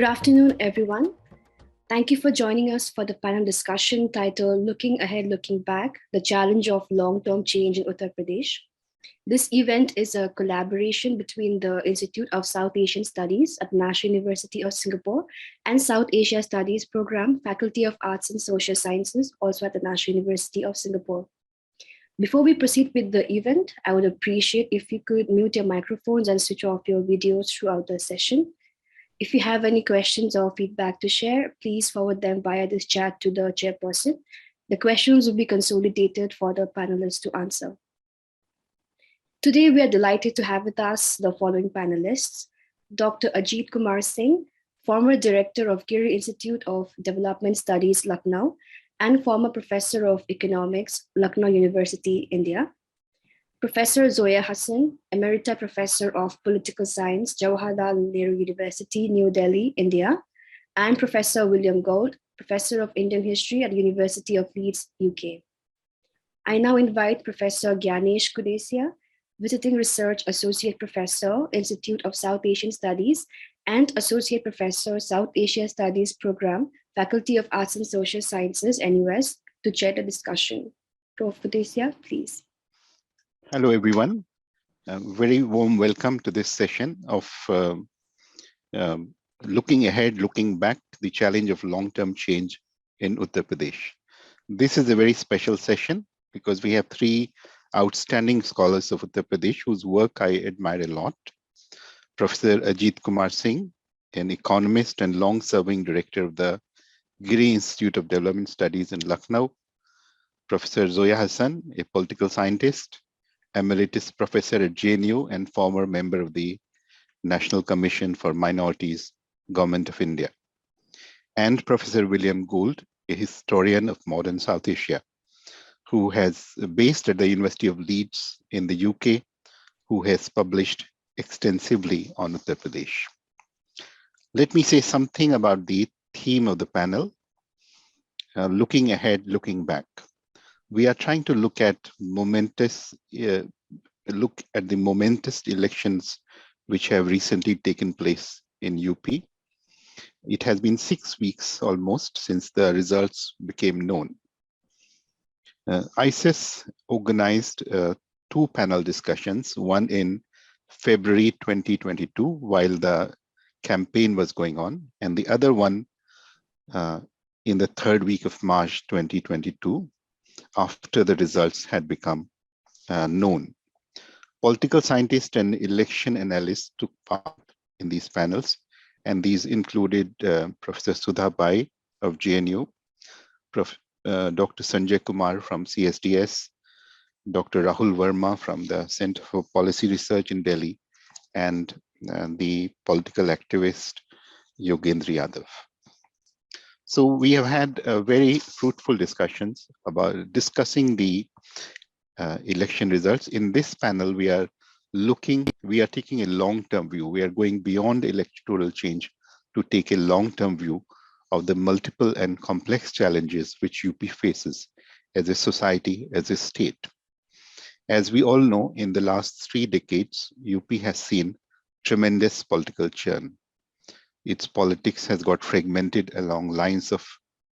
Good afternoon, everyone. Thank you for joining us for the panel discussion titled Looking Ahead, Looking Back, the Challenge of Long-Term Change in Uttar Pradesh. This event is a collaboration between the Institute of South Asian Studies at National University of Singapore and South Asia Studies Program, Faculty of Arts and Social Sciences, also at the National University of Singapore. Before we proceed with the event, I would appreciate if you could mute your microphones and switch off your videos throughout the session. If you have any questions or feedback to share, please forward them via this chat to the chairperson. The questions will be consolidated for the panelists to answer. Today, we are delighted to have with us the following panelists: Dr. Ajit Kumar Singh, former director of Giri Institute of Development Studies, Lucknow, and former professor of economics, Lucknow University, India. Professor Zoya Hassan, Emerita Professor of Political Science, Jawaharlal Nehru University, New Delhi, India, and Professor William Gould, Professor of Indian History at University of Leeds, UK. I now invite Professor Gyanesh Kudesia, Visiting Research Associate Professor, Institute of South Asian Studies, and Associate Professor, South Asia Studies Program, Faculty of Arts and Social Sciences, NUS, to chair the discussion. Prof. Kudesia, please. Hello, everyone. Very warm welcome to this session of looking ahead, looking back, the challenge of long-term change in Uttar Pradesh. This is a very special session because we have three outstanding scholars of Uttar Pradesh whose work I admire a lot. Professor Ajit Kumar Singh, an economist and long-serving director of the Giri Institute of Development Studies in Lucknow. Professor Zoya Hassan, a political scientist, Emeritus Professor at JNU and former member of the National Commission for Minorities, Government of India. And Professor William Gould, a historian of modern South Asia, who has based at the University of Leeds in the UK, who has published extensively on Uttar Pradesh. Let me say something about the theme of the panel, looking ahead, looking back. We are trying to look at the momentous elections which have recently taken place in UP. It has been 6 weeks almost since the results became known. ISIS organized two panel discussions, one in February 2022 while the campaign was going on, and the other one in the third week of March 2022, after the results had become known. Political scientists and election analysts took part in these panels, and these included Professor Sudha Bai of JNU, Dr. Sanjay Kumar from CSDS, Dr. Rahul Verma from the Center for Policy Research in Delhi, and the political activist Yogendra Yadav. So we have had very fruitful discussions about discussing the election results. In this panel, we are taking a long-term view. We are going beyond electoral change to take a long-term view of the multiple and complex challenges which UP faces as a society, as a state. As we all know, in the last 3 decades, UP has seen tremendous political churn. Its politics has got fragmented along lines of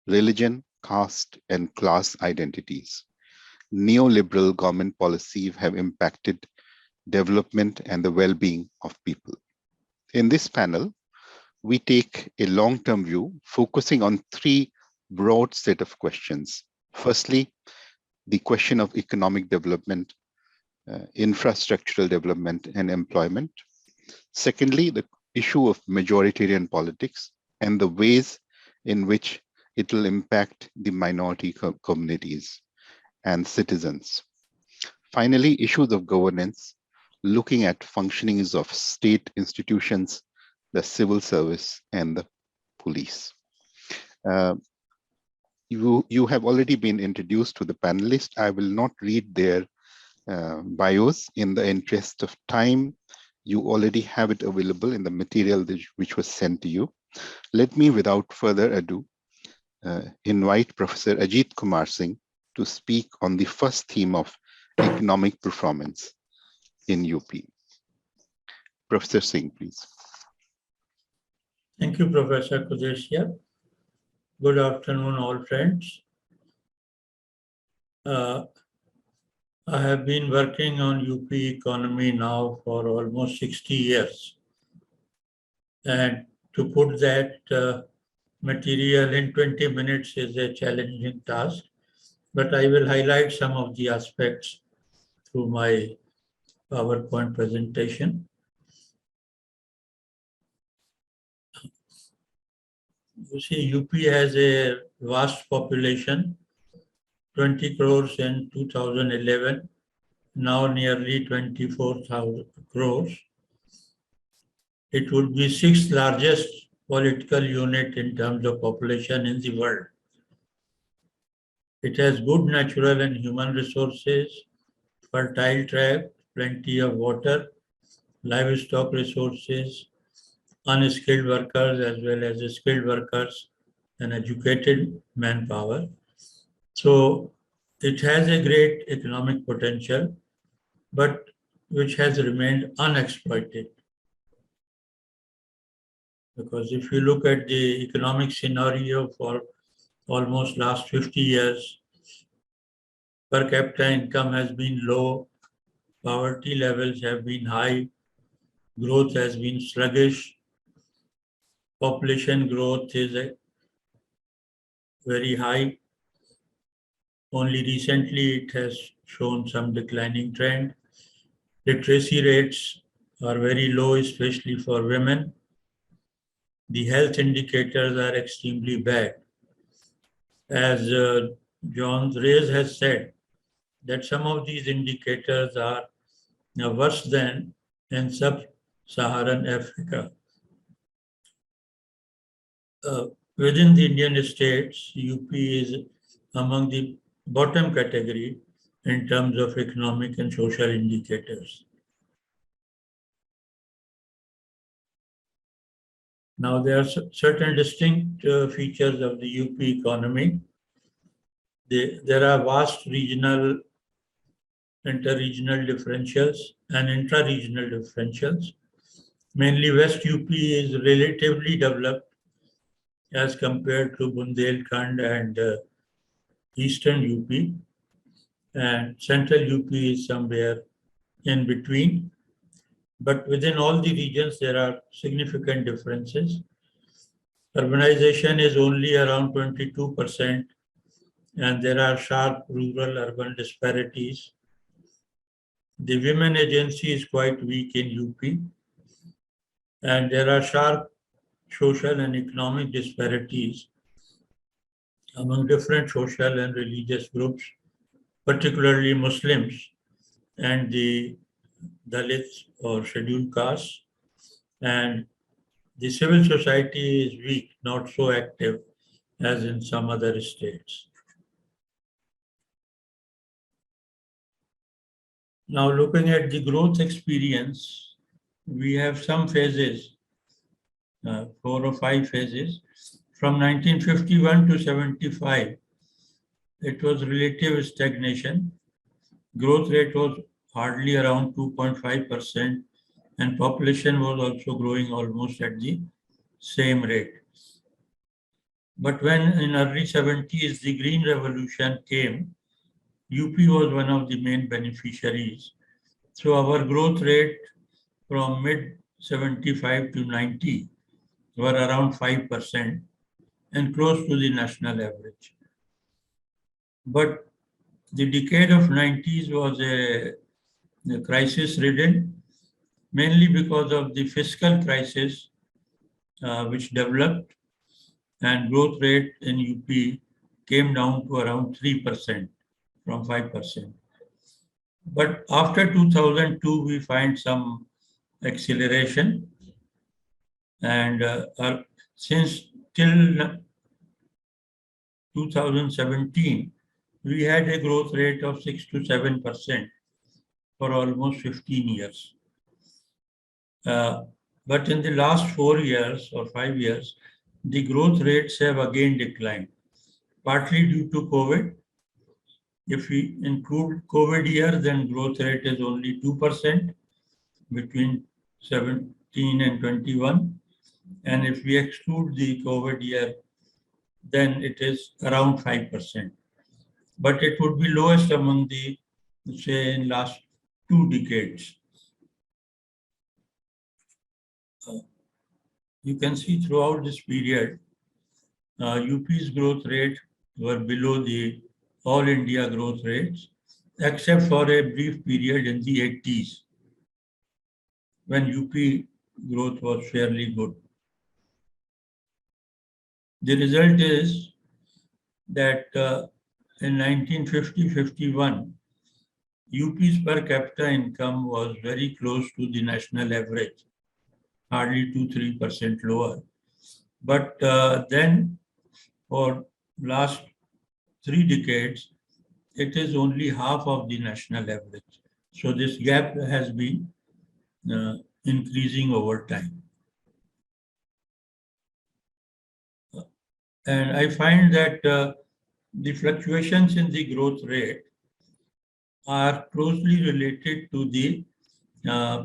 religion, caste, and class identities. Neoliberal government policies have impacted development and the well-being of people. In this panel, we take a long-term view, focusing on 3 broad set of questions. Firstly, the question of economic development, infrastructural development, and employment. Secondly, the issue of majoritarian politics and the ways in which it will impact the minority communities and citizens. Finally, issues of governance, looking at functionings of state institutions, the civil service, and the police. You have already been introduced to the panelists. I will not read their bios in the interest of time. You already have it available in the material which was sent to you. Let me, without further ado, invite Professor Ajit Kumar Singh to speak on the first theme of economic performance in UP. Professor Singh, please. Thank you, Professor Kudeshia. Good afternoon, all friends. I have been working on UP economy now for almost 60 years. And to put that material in 20 minutes is a challenging task, but I will highlight some of the aspects through my PowerPoint presentation. You see, UP has a vast population, 20 crores in 2011, now nearly 24,000 crores. It would be sixth largest political unit in terms of population in the world. It has good natural and human resources, fertile tract, plenty of water, livestock resources, unskilled workers as well as skilled workers, and educated manpower. So it has a great economic potential, but which has remained unexploited. Because if you look at the economic scenario for almost last 50 years, per capita income has been low, poverty levels have been high, growth has been sluggish, population growth is very high. Only recently it has shown some declining trend. Literacy rates are very low, especially for women. The health indicators are extremely bad. As John Reyes has said, that some of these indicators are worse than in sub-Saharan Africa. Within the Indian states, UP is among the bottom category in terms of economic and social indicators. Now, there are certain distinct features of the UP economy. There are vast regional, inter-regional differentials and intra-regional differentials. Mainly West UP is relatively developed as compared to Bundelkhand and Eastern UP, and Central UP is somewhere in between. But within all the regions, there are significant differences. Urbanization is only around 22%, and there are sharp rural-urban disparities. The women agency is quite weak in UP, and there are sharp social and economic disparities among different social and religious groups, particularly Muslims and the Dalits or scheduled castes. And the civil society is weak, not so active as in some other states. Now, looking at the growth experience, we have some phases, 4 or 5 phases. From 1951 to 75, it was relative stagnation. Growth rate was hardly around 2.5%, and population was also growing almost at the same rate. But when in early 70s the Green Revolution came, UP was one of the main beneficiaries. So our growth rate from mid 75 to 90 were around 5% and close to the national average. But the decade of 90s was a crisis-ridden, mainly because of the fiscal crisis which developed, and growth rate in UP came down to around 3% from 5%. But after 2002, we find some acceleration, and since till 2017, we had a growth rate of 6 to 7% for almost 15 years. But in the last 4 years or 5 years, the growth rates have again declined, partly due to COVID. If we include COVID year, then growth rate is only 2% between 17 and 21. And if we exclude the COVID year, then it is around 5%. But it would be lowest among the, say, in last 2 decades. You can see throughout this period, UP's growth rate were below the all India growth rates, except for a brief period in the 80s, when UP growth was fairly good. The result is that in 1950-51, UP's per capita income was very close to the national average, hardly 2-3% lower. But then for last 3 decades, it is only half of the national average. So this gap has been increasing over time. And I find that the fluctuations in the growth rate are closely related to the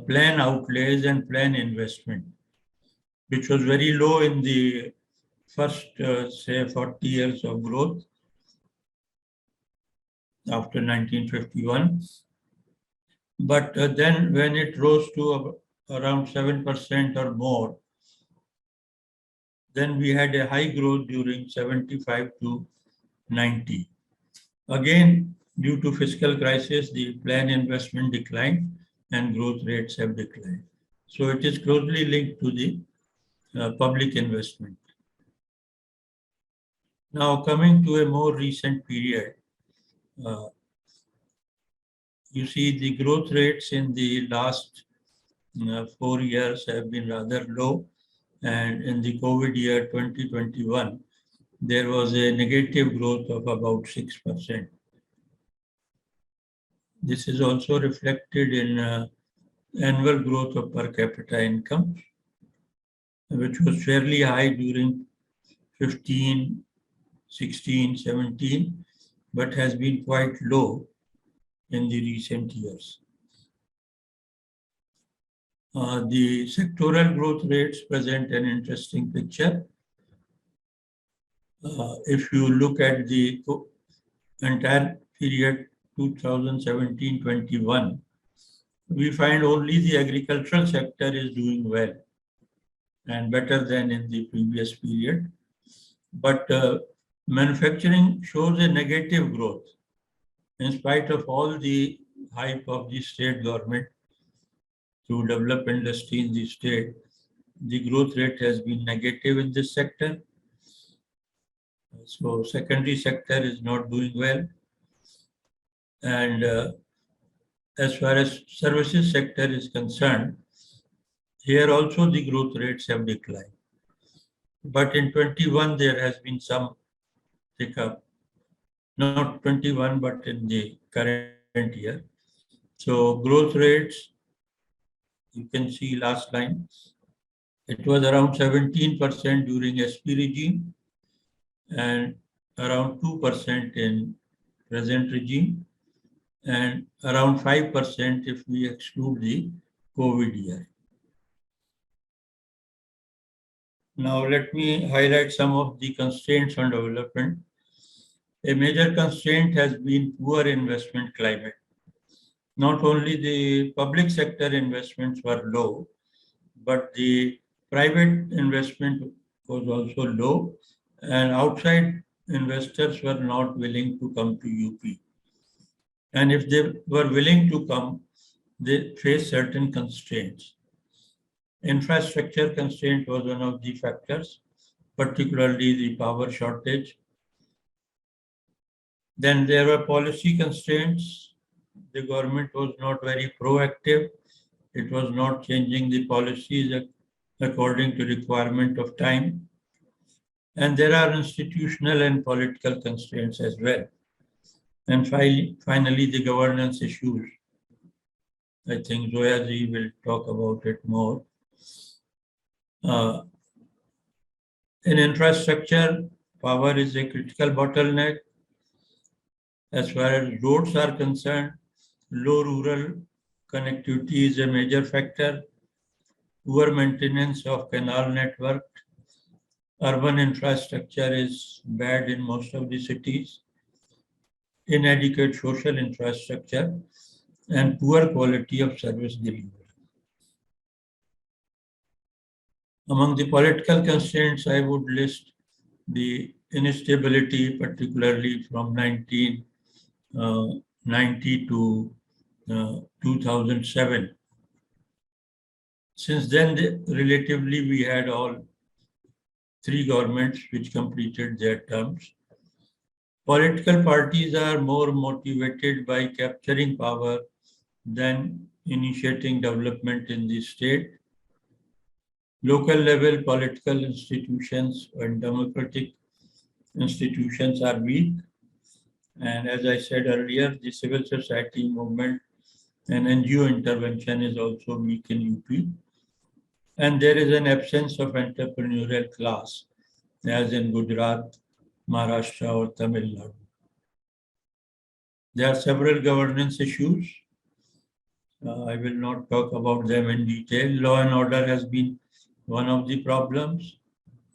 plan outlays and plan investment, which was very low in the first, say, 40 years of growth after 1951. But then when it rose to around 7% or more, then we had a high growth during 75 to 90. Again, due to fiscal crisis, the plan investment declined and growth rates have declined. So it is closely linked to the public investment. Now coming to a more recent period, you see the growth rates in the last 4 years have been rather low, and in the COVID year 2021, there was a negative growth of about 6%. This is also reflected in annual growth of per capita income, which was fairly high during 15, 16, 17, but has been quite low in the recent years. The sectoral growth rates present an interesting picture. If you look at the entire period 2017-21, we find only the agricultural sector is doing well and better than in the previous period. But manufacturing shows a negative growth. In spite of all the hype of the state government to develop industry in the state, the growth rate has been negative in this sector. So secondary sector is not doing well. And as far as services sector is concerned, here also the growth rates have declined. But in 21, there has been some pickup. Not 21, but in the current year. So growth rates, you can see last line, it was around 17% during SP regime and around 2% in present regime and around 5% if we exclude the COVID year. Now let me highlight some of the constraints on development. A major constraint has been poor investment climate. Not only the public sector investments were low, but the private investment was also low, and outside investors were not willing to come to UP. And if they were willing to come, they faced certain constraints. Infrastructure constraint was one of the factors, particularly the power shortage. Then there were policy constraints. The government was not very proactive. It was not changing the policies according to requirement of time. And there are institutional and political constraints as well. And finally, the governance issues. I think Zoya ji will talk about it more. In infrastructure, power is a critical bottleneck. As far as roads are concerned, low rural connectivity is a major factor. poor maintenance of canal network, urban infrastructure is bad in most of the cities, inadequate social infrastructure, and poor quality of service delivery. Among the political constraints, I would list the instability, particularly from 1990 to 2007. Since then, relatively, we had all three governments which completed their terms. Political parties are more motivated by capturing power than initiating development in the state. Local level political institutions and democratic institutions are weak. And as I said earlier, the civil society movement and NGO intervention is also weak in UP. And there is an absence of entrepreneurial class, as in Gujarat, Maharashtra, or Tamil Nadu. There are several governance issues. I will not talk about them in detail. Law and order has been one of the problems.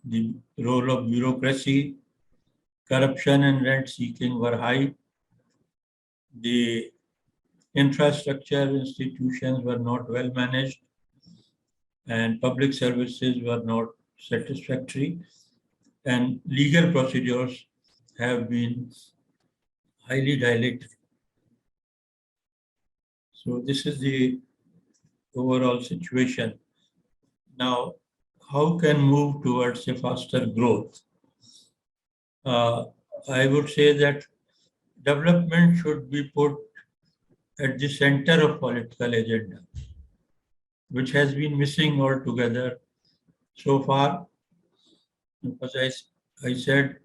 The role of bureaucracy, corruption and rent seeking were high. The infrastructure institutions were not well managed, and public services were not satisfactory, and legal procedures have been highly dilated. So this is the overall situation. Now, how can move towards a faster growth? I would say that development should be put at the center of political agenda, which has been missing altogether so far. Because I said,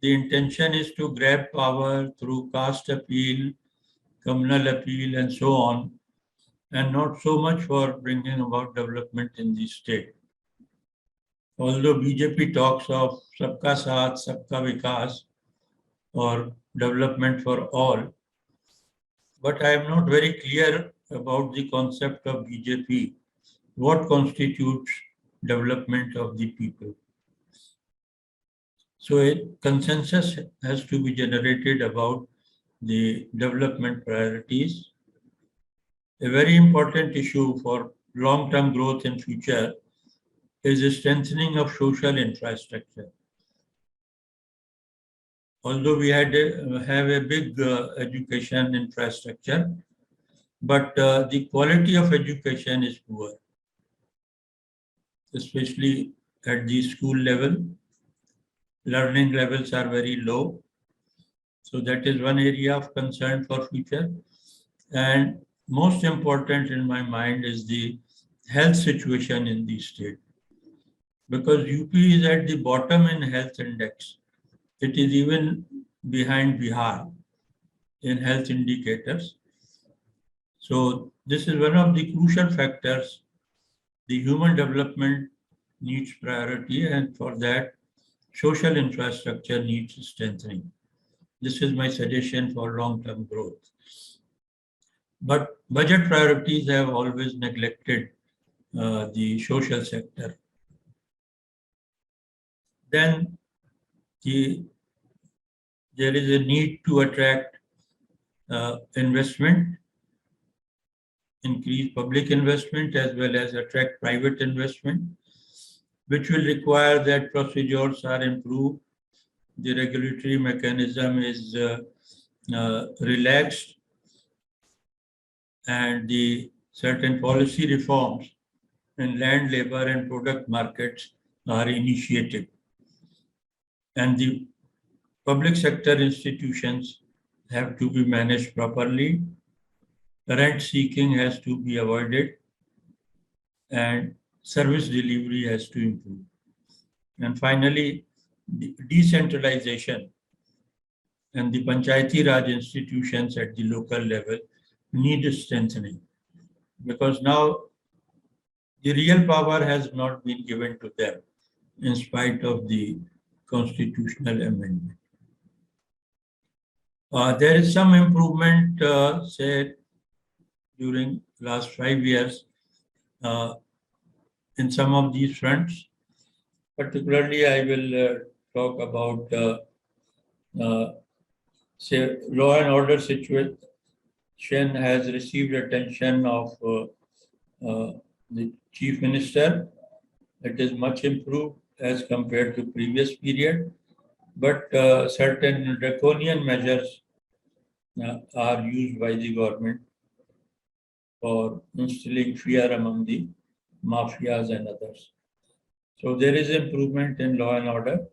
the intention is to grab power through caste appeal, communal appeal, and so on, and not so much for bringing about development in the state. Although BJP talks of Sabka Saath, Sabka Vikas, or development for all, but I am not very clear about the concept of BJP. What constitutes development of the people? So a consensus has to be generated about the development priorities. A very important issue for long-term growth in future is the strengthening of social infrastructure. Although we have a big education infrastructure, but the quality of education is poor, especially at the school level. Learning levels are very low. So that is one area of concern for future. And most important in my mind is the health situation in the state. Because UP is at the bottom in health index. It is even behind Bihar in health indicators. So this is one of the crucial factors. The human development needs priority, and for that, social infrastructure needs strengthening. This is my suggestion for long-term growth. But budget priorities have always neglected the social sector. Then there is a need to attract investment, increase public investment as well as attract private investment, which will require that procedures are improved, the regulatory mechanism is relaxed, and the certain policy reforms in land, labor, and product markets are initiated. And the public sector institutions have to be managed properly. Rent seeking has to be avoided, and service delivery has to improve. And finally, the decentralization and the Panchayati Raj institutions at the local level need strengthening, because now the real power has not been given to them in spite of the constitutional amendment. There is some improvement, say, during last 5 years. in some of these fronts. Particularly, I will talk about say law and order situation has received attention of the Chief Minister. It is much improved as compared to previous period, but certain draconian measures are used by the government for instilling fear among the mafias and others. So there is improvement in law and order.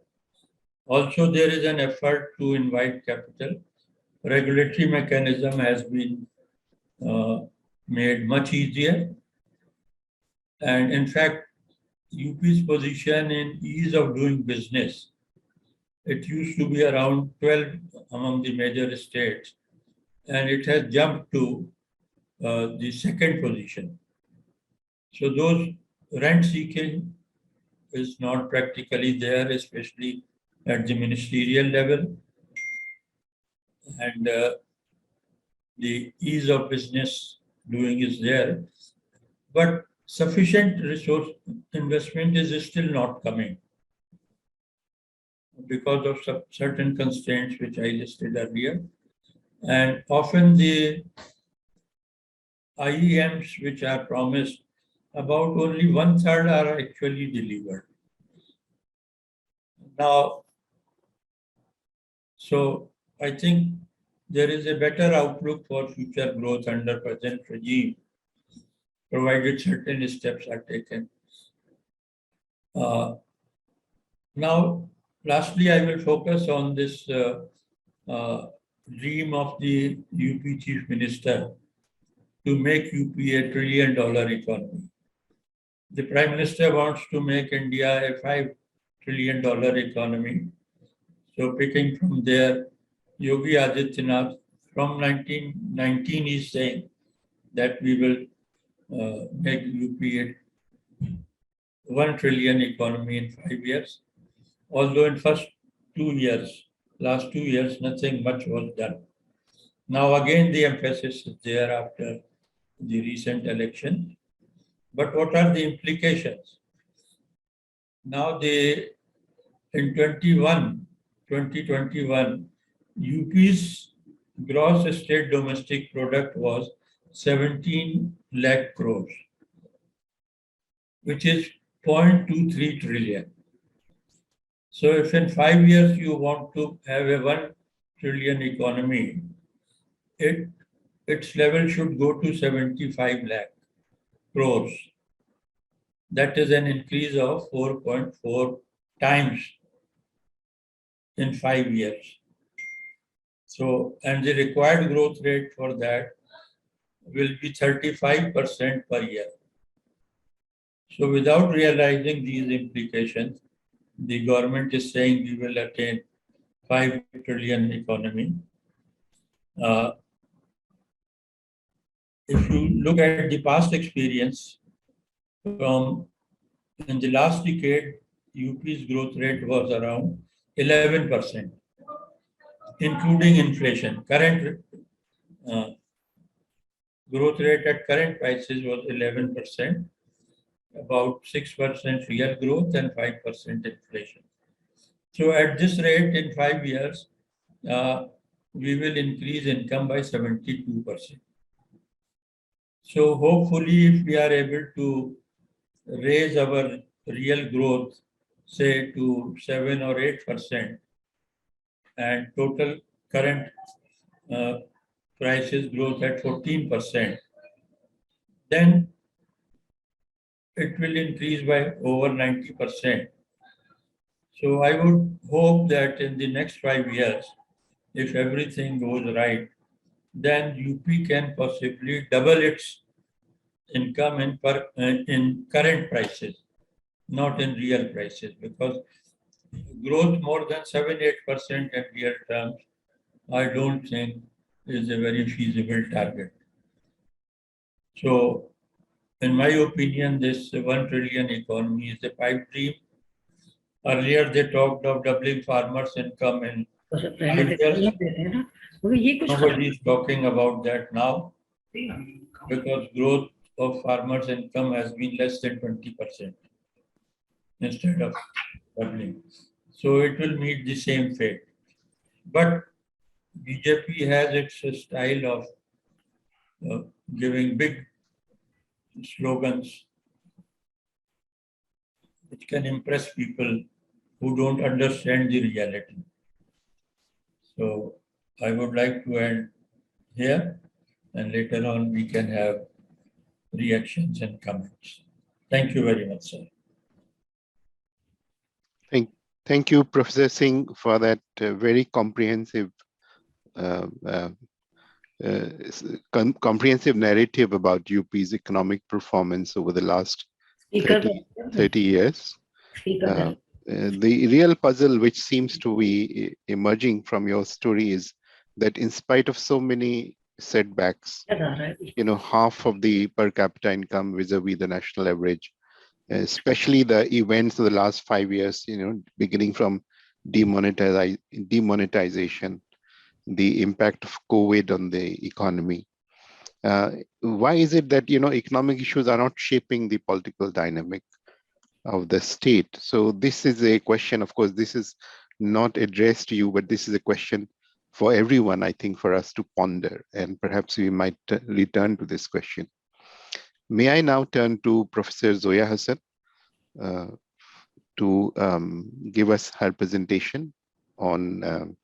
Also, there is an effort to invite capital. Regulatory mechanism has been made much easier. And in fact, UP's position in ease of doing business, it used to be around 12 among the major states, and it has jumped to the second position. So those rent seeking is not practically there, especially at the ministerial level. And the ease of business doing is there. But sufficient resource investment is still not coming because of certain constraints which I listed earlier. And often the IEMs which are promised, about only 1/3 are actually delivered. Now, so I think there is a better outlook for future growth under present regime, provided certain steps are taken. Now, lastly, I will focus on this dream of the UP Chief Minister to make UP a $1 trillion economy. The Prime Minister wants to make India a $5 trillion economy. So picking from there, Yogi Adityanath from 1919 is saying that we will make UP a $1 trillion economy in 5 years. Although in last 2 years, nothing much was done. Now again, the emphasis is there after the recent election. But what are the implications? Now in 2021, UP's gross state domestic product was 17 lakh crores, which is 0.23 trillion. So if in 5 years you want to have a 1 trillion economy, its level should go to 75 lakh crores. That is an increase of 4.4 times in 5 years. So, and the required growth rate for that will be 35% per year. So without realizing these implications, the government is saying we will attain 5 trillion economy. If you look at the past experience, in the last decade, UP's growth rate was around 11%, including inflation. Current growth rate at current prices was 11%, about 6% real growth and 5% inflation. So at this rate, in 5 years, we will increase income by 72%. So hopefully, if we are able to raise our real growth, say to 7 or 8%, and total current prices growth at 14%, then it will increase by over 90%. So I would hope that in the next 5 years, if everything goes right, then UP can possibly double its income in current prices, not in real prices, because growth more than 7-8% in real terms, I don't think is a very feasible target. So, in my opinion, this 1 trillion economy is a pipe dream. Earlier, they talked of doubling farmers' income in 5 years. Nobody is talking about that now because growth of farmers' income has been less than 20% instead of doubling. So it will meet the same fate. But BJP has its style of giving big slogans which can impress people who don't understand the reality. So I would like to end here, and later on we can have reactions and comments. Thank you very much, sir. Thank you, Professor Singh, for that very comprehensive comprehensive narrative about UP's economic performance over the last 30 years. The real puzzle which seems to be emerging from your story is that in spite of so many setbacks, half of the per capita income vis-a-vis the national average, especially the events of the last 5 years, beginning from demonetization, the impact of COVID on the economy. Why is it that, economic issues are not shaping the political dynamic of the state? So this is a question, of course, this is not addressed to you, but this is a question for everyone, I think, for us to ponder, and perhaps we might return to this question. May I now turn to Professor Zoya Hassan to give us her presentation on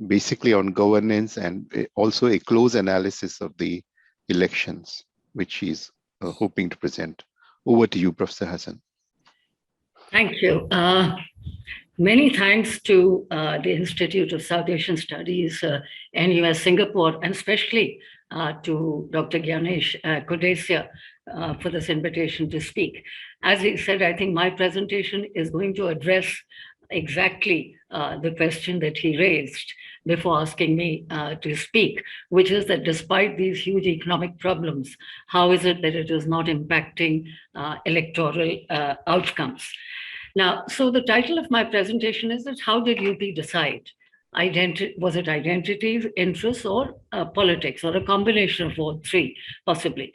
basically on governance and also a close analysis of the elections, which she's hoping to present. Over to you, Professor Hassan. Thank you. Many thanks to the Institute of South Asian Studies, NUS Singapore, and especially to Dr. Gyanesh Kodesia for this invitation to speak. As he said, I think my presentation is going to address exactly the question that he raised before asking me to speak, which is that despite these huge economic problems, how is it that it is not impacting electoral outcomes? Now, so the title of my presentation is that how did UP decide? Was it identities, interests, or politics, or a combination of all three, possibly?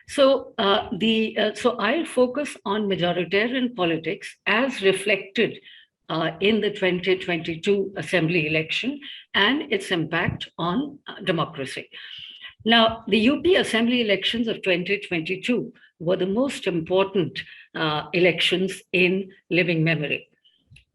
So, so I'll focus on majoritarian politics as reflected in the 2022 Assembly election and its impact on democracy. Now, the UP Assembly elections of 2022 were the most important elections in living memory.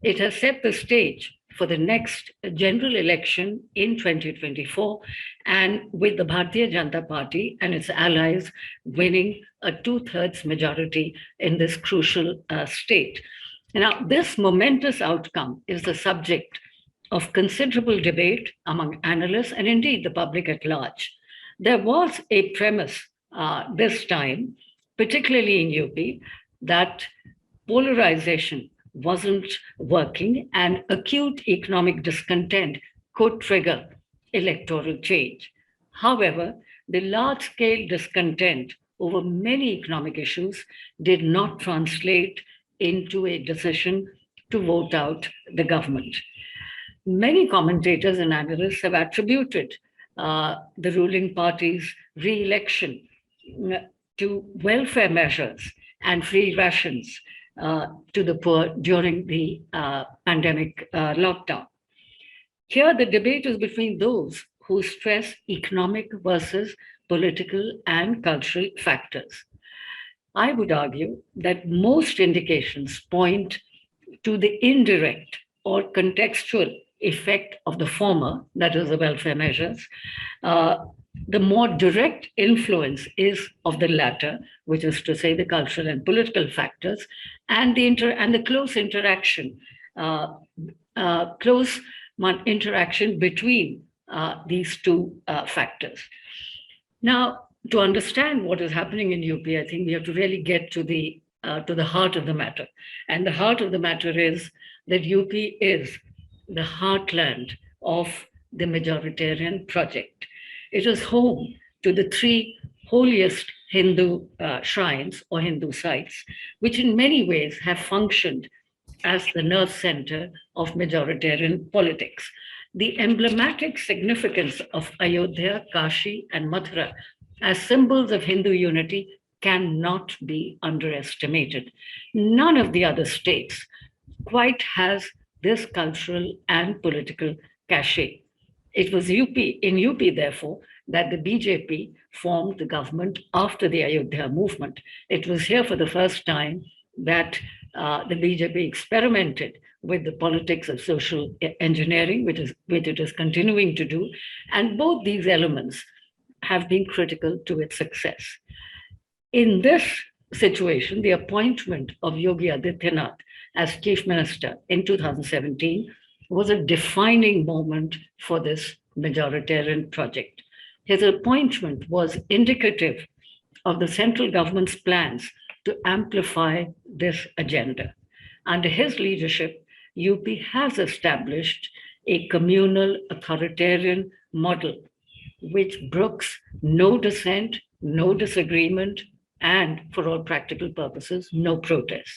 It has set the stage for the next general election in 2024, and with the Bharatiya Janata Party and its allies winning a 2/3 majority in this crucial state. Now, this momentous outcome is the subject of considerable debate among analysts and indeed the public at large. There was a premise this time, particularly in UP, that polarization wasn't working and acute economic discontent could trigger electoral change. However, the large-scale discontent over many economic issues did not translate into a decision to vote out the government. Many commentators and analysts have attributed the ruling party's re-election to welfare measures and free rations to the poor during the pandemic lockdown. Here, the debate is between those who stress economic versus political and cultural factors. I would argue that most indications point to the indirect or contextual effect of the former, that is the welfare measures. The more direct influence is of the latter, which is to say the cultural and political factors, and the close interaction, between these two factors. Now, to understand what is happening in UP, I think we have to really get to the heart of the matter. And the heart of the matter is that UP is the heartland of the majoritarian project. It is home to the three holiest Hindu shrines or Hindu sites, which in many ways have functioned as the nerve center of majoritarian politics. The emblematic significance of Ayodhya, Kashi, and Mathura as symbols of Hindu unity cannot be underestimated. None of the other states quite has this cultural and political cachet. It was in UP, therefore, that the BJP formed the government after the Ayodhya movement. It was here for the first time that the BJP experimented with the politics of social engineering, which it is continuing to do. And both these elements have been critical to its success. In this situation, the appointment of Yogi Adityanath as chief minister in 2017 was a defining moment for this majoritarian project. His appointment was indicative of the central government's plans to amplify this agenda. Under his leadership, UP has established a communal authoritarian model which brooks no dissent, no disagreement, and for all practical purposes, no protest.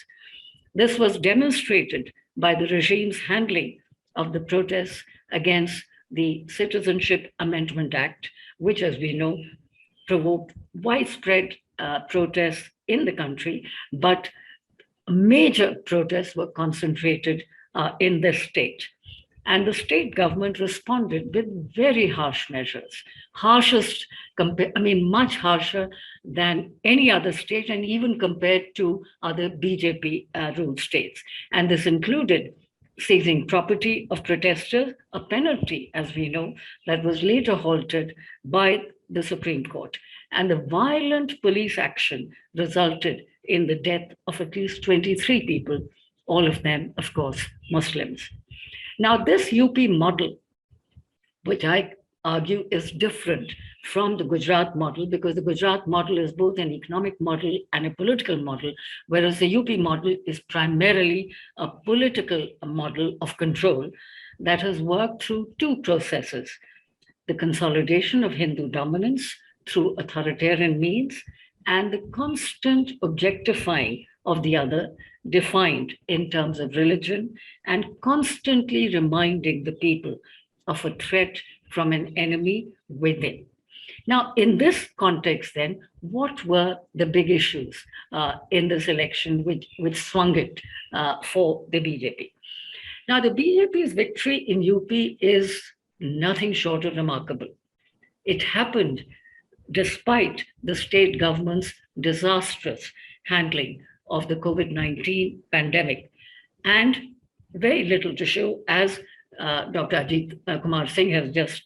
This was demonstrated by the regime's handling of the protests against the Citizenship Amendment Act, which, as we know, provoked widespread protests in the country, but major protests were concentrated in this state. And the state government responded with very harsh measures, much harsher than any other state, and even compared to other BJP ruled states. And this included seizing property of protesters, a penalty, as we know, that was later halted by the Supreme Court. And the violent police action resulted in the death of at least 23 people, all of them, of course, Muslims. Now, this UP model, which I argue is different from the Gujarat model, because the Gujarat model is both an economic model and a political model, whereas the UP model is primarily a political model of control that has worked through two processes: the consolidation of Hindu dominance through authoritarian means and the constant objectifying of the other, defined in terms of religion, and constantly reminding the people of a threat from an enemy within. Now, in this context, then, what were the big issues in this election which swung it for the BJP? Now, the BJP's victory in UP is nothing short of remarkable. It happened despite the state government's disastrous handling of the COVID-19 pandemic, and very little to show, as Dr. Ajit Kumar Singh has just,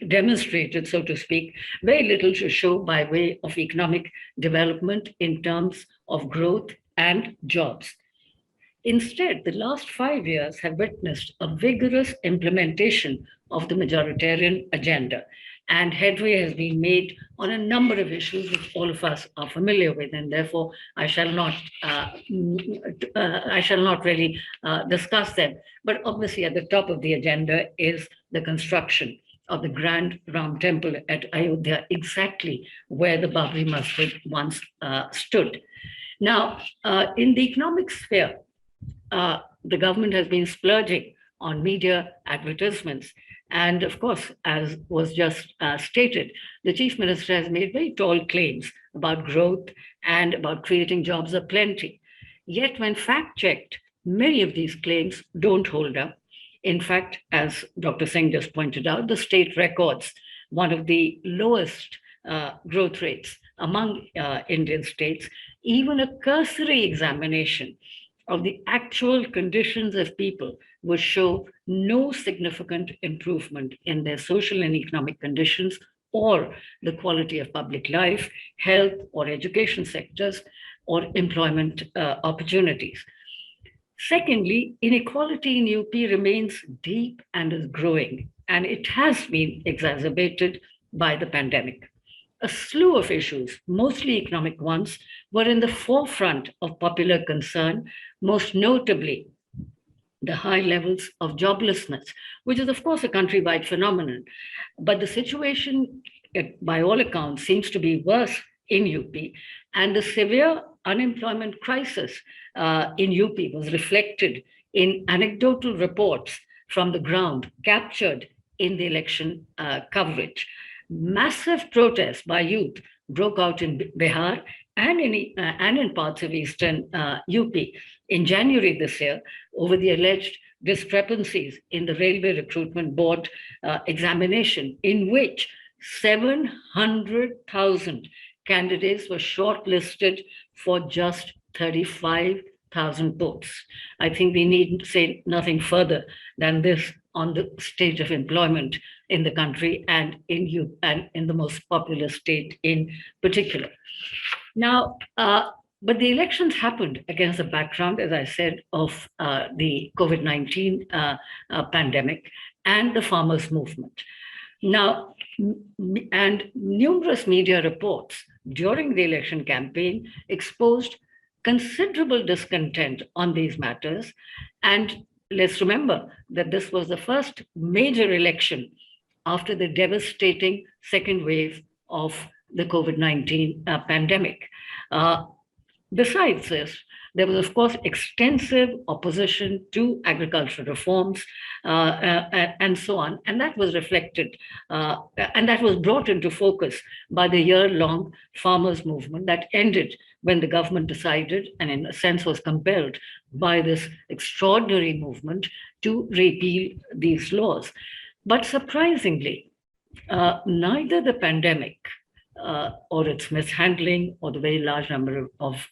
demonstrated, so to speak, very little to show by way of economic development in terms of growth and jobs. Instead, the last 5 years have witnessed a vigorous implementation of the majoritarian agenda, and headway has been made on a number of issues which all of us are familiar with, and therefore I shall not really discuss them. But obviously, at the top of the agenda is the construction of the Grand Ram Temple at Ayodhya, exactly where the Babri Masjid once stood. Now, in the economic sphere, the government has been splurging on media advertisements. And of course, as was just stated, the chief minister has made very tall claims about growth and about creating jobs aplenty. Yet when fact-checked, many of these claims don't hold up. In fact, as Dr. Singh just pointed out, the state records one of the lowest growth rates among Indian states. Even a cursory examination of the actual conditions of people would show no significant improvement in their social and economic conditions or the quality of public life, health or education sectors, or employment opportunities. Secondly, inequality in UP remains deep and is growing, and it has been exacerbated by the pandemic. A slew of issues, mostly economic ones, were in the forefront of popular concern, most notably the high levels of joblessness, which is, of course, a countrywide phenomenon. But the situation, by all accounts, seems to be worse in UP, and the severe unemployment crisis in UP was reflected in anecdotal reports from the ground captured in the election coverage. massive protests by youth broke out in Bihar and in parts of eastern UP in January this year over the alleged discrepancies in the Railway Recruitment Board examination, in which 700,000 candidates were shortlisted for just 35,000 votes. I think we need say nothing further than this on the state of employment in the country and in the most populous state in particular. Now, but the elections happened against the background, as I said, of the COVID-19 pandemic and the farmers' movement. Now, and numerous media reports during the election campaign exposed considerable discontent on these matters. And let's remember that this was the first major election after the devastating second wave of the COVID-19 pandemic. Besides this, there was, of course, extensive opposition to agricultural reforms and so on. And that was reflected, and that was brought into focus by the year-long farmers' movement that ended when the government decided, and in a sense was compelled by this extraordinary movement to repeal these laws. But surprisingly, neither the pandemic or its mishandling, or the very large number of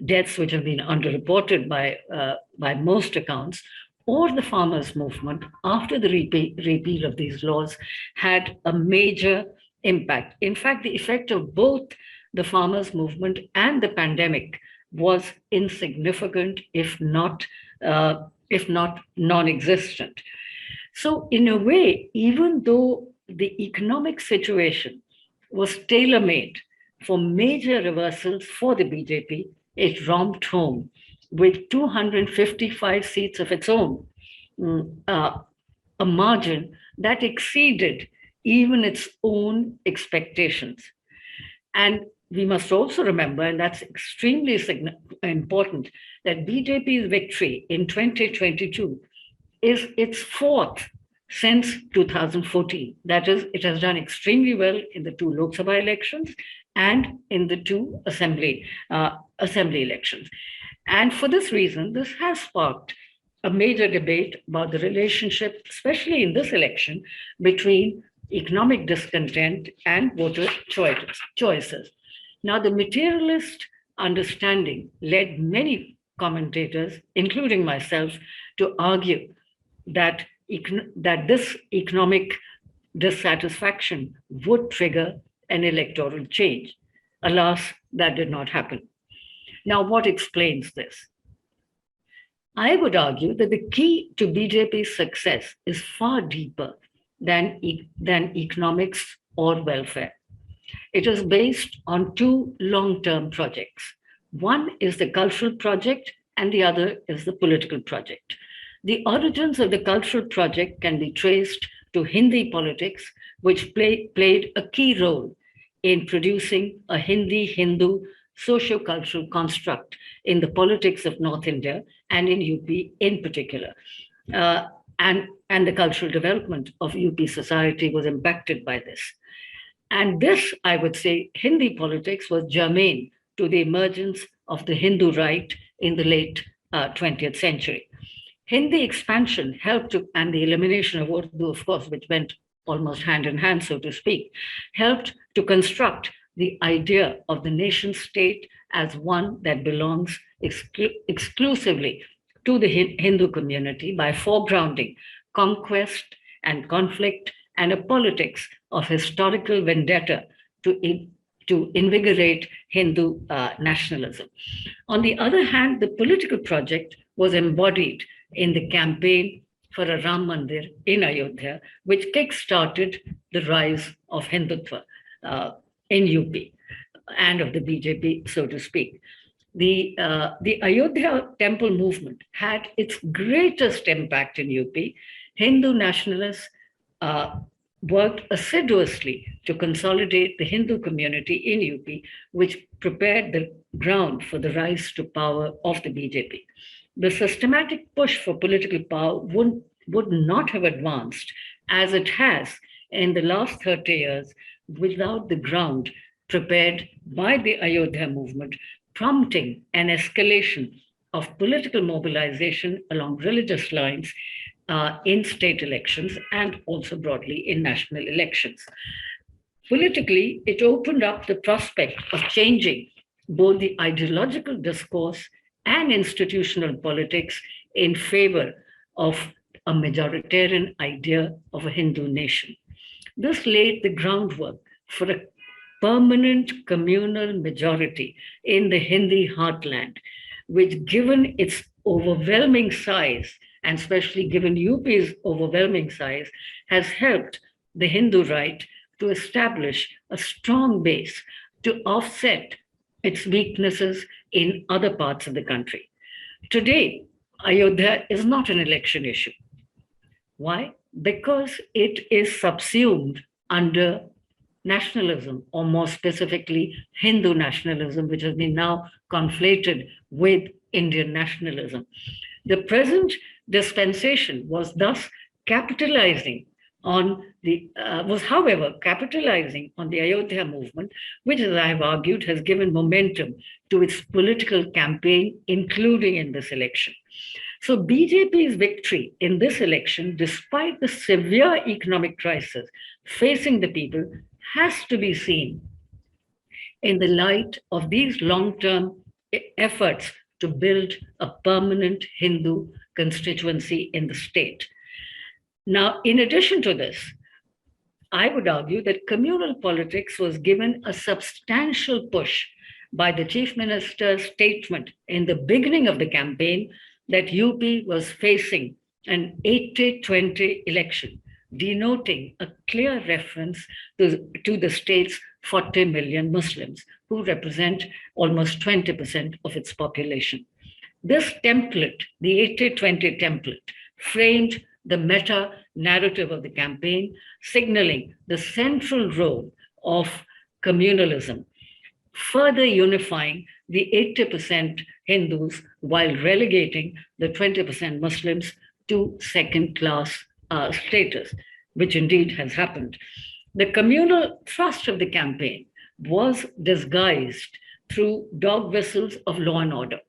deaths which have been underreported by most accounts, or the farmers' movement after the repeal of these laws had a major impact. In fact, the effect of both the farmers' movement and the pandemic was insignificant, if not non-existent. So in a way, even though the economic situation was tailor-made for major reversals for the BJP, it romped home with 255 seats of its own, a margin that exceeded even its own expectations. And we must also remember, and that's extremely important, that BJP's victory in 2022 is its fourth since 2014. That is, it has done extremely well in the two Lok Sabha elections and in the two assembly elections. And for this reason, this has sparked a major debate about the relationship, especially in this election, between economic discontent and voter choices. Now, the materialist understanding led many commentators, including myself, to argue that this economic dissatisfaction would trigger an electoral change. Alas, that did not happen. Now, what explains this? I would argue that the key to BJP's success is far deeper than economics or welfare. It is based on two long-term projects. One is the cultural project, and the other is the political project. The origins of the cultural project can be traced to Hindi politics, which played a key role in producing a Hindi-Hindu socio-cultural construct in the politics of North India and in UP in particular. And the cultural development of UP society was impacted by this. And this, I would say, Hindi politics was germane to the emergence of the Hindu right in the late 20th century. Hindi expansion helped to, and the elimination of Urdu, of course, which went almost hand in hand, so to speak, helped to construct the idea of the nation state as one that belongs exclusively to the Hindu community by foregrounding conquest and conflict and a politics of historical vendetta to invigorate Hindu nationalism. On the other hand, the political project was embodied in the campaign for a Ram Mandir in Ayodhya, which kick-started the rise of Hindutva in UP and of the BJP, so to speak. The Ayodhya temple movement had its greatest impact in UP. Hindu nationalists worked assiduously to consolidate the Hindu community in UP, which prepared the ground for the rise to power of the BJP. The systematic push for political power would not have advanced as it has in the last 30 years without the ground prepared by the Ayodhya movement, prompting an escalation of political mobilization along religious lines in state elections and also broadly in national elections. Politically, it opened up the prospect of changing both the ideological discourse and institutional politics in favor of a majoritarian idea of a Hindu nation. This laid the groundwork for a permanent communal majority in the Hindi heartland, which, given its overwhelming size, and especially given UP's overwhelming size, has helped the Hindu right to establish a strong base to offset its weaknesses in other parts of the country. Today, Ayodhya is not an election issue. Why? Because it is subsumed under nationalism, or more specifically, Hindu nationalism, which has been now conflated with Indian nationalism. The present dispensation was thus capitalizing on however, capitalizing on the Ayodhya movement, which, as I have argued, has given momentum to its political campaign, including in this election. So BJP's victory in this election, despite the severe economic crisis facing the people, has to be seen in the light of these long-term efforts to build a permanent Hindu constituency in the state. Now, in addition to this, I would argue that communal politics was given a substantial push by the Chief Minister's statement in the beginning of the campaign that UP was facing an 80-20 election, denoting a clear reference to the state's 40 million Muslims, who represent almost 20% of its population. This template, the 80-20 template, framed the meta narrative of the campaign, signaling the central role of communalism, further unifying the 80% Hindus while relegating the 20% Muslims to second-class status, which indeed has happened. The communal thrust of the campaign was disguised through dog whistles of law and order.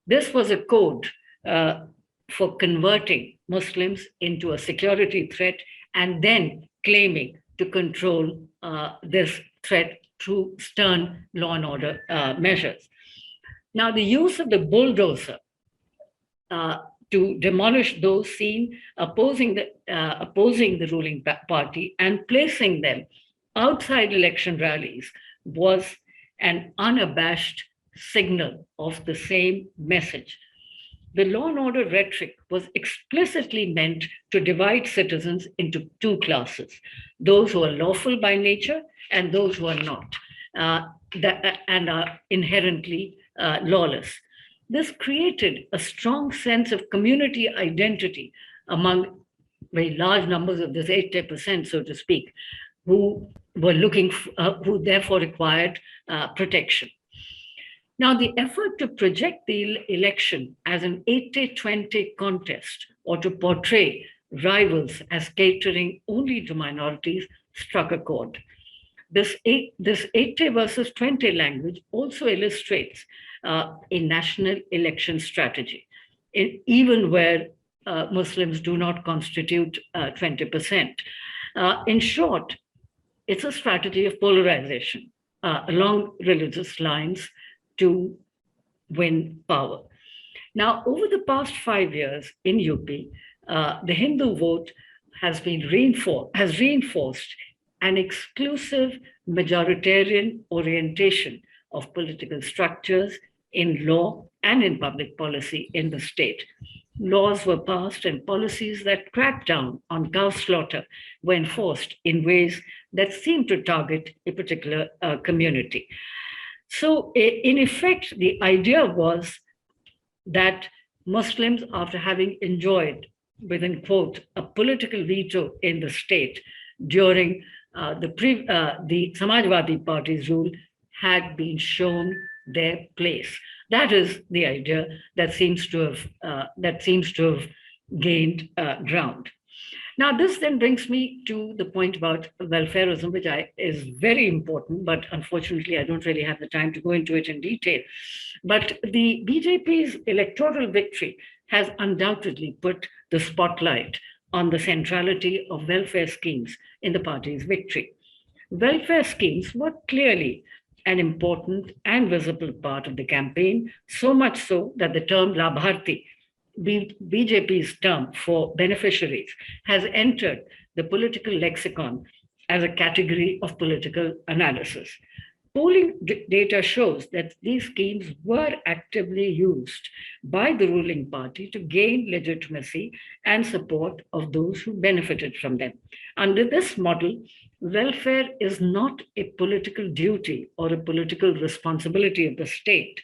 This was a code for converting Muslims into a security threat and then claiming to control this threat through stern law and order measures. Now, the use of the bulldozer to demolish those seen opposing the ruling party and placing them outside election rallies was an unabashed signal of the same message. The law and order rhetoric was explicitly meant to divide citizens into two classes, those who are lawful by nature and those who are not, and are inherently lawless. This created a strong sense of community identity among very large numbers of this 80%, so to speak, who were who therefore required protection. Now, the effort to project the election as an 80-20 contest or to portray rivals as catering only to minorities struck a chord. This 80 versus 20 language also illustrates a national election strategy, even where Muslims do not constitute 20%. In short, it's a strategy of polarization along religious lines to win power. Now, over the past 5 years in UP, the Hindu vote has reinforced an exclusive majoritarian orientation of political structures in law and in public policy in the state. Laws were passed and policies that cracked down on cow slaughter were enforced in ways that seemed to target a particular community. So in effect, the idea was that Muslims, after having enjoyed, within quote, a political veto in the state during the Samajwadi Party's rule, had been shown their place. That is the idea that seems to have gained ground. Now, this then brings me to the point about welfarism, which is very important, but unfortunately, I don't really have the time to go into it in detail. But the BJP's electoral victory has undoubtedly put the spotlight on the centrality of welfare schemes in the party's victory. Welfare schemes were clearly an important and visible part of the campaign, so much so that the term Labharti, BJP's term for beneficiaries, has entered the political lexicon as a category of political analysis. Polling data shows that these schemes were actively used by the ruling party to gain legitimacy and support of those who benefited from them. Under this model, welfare is not a political duty or a political responsibility of the state,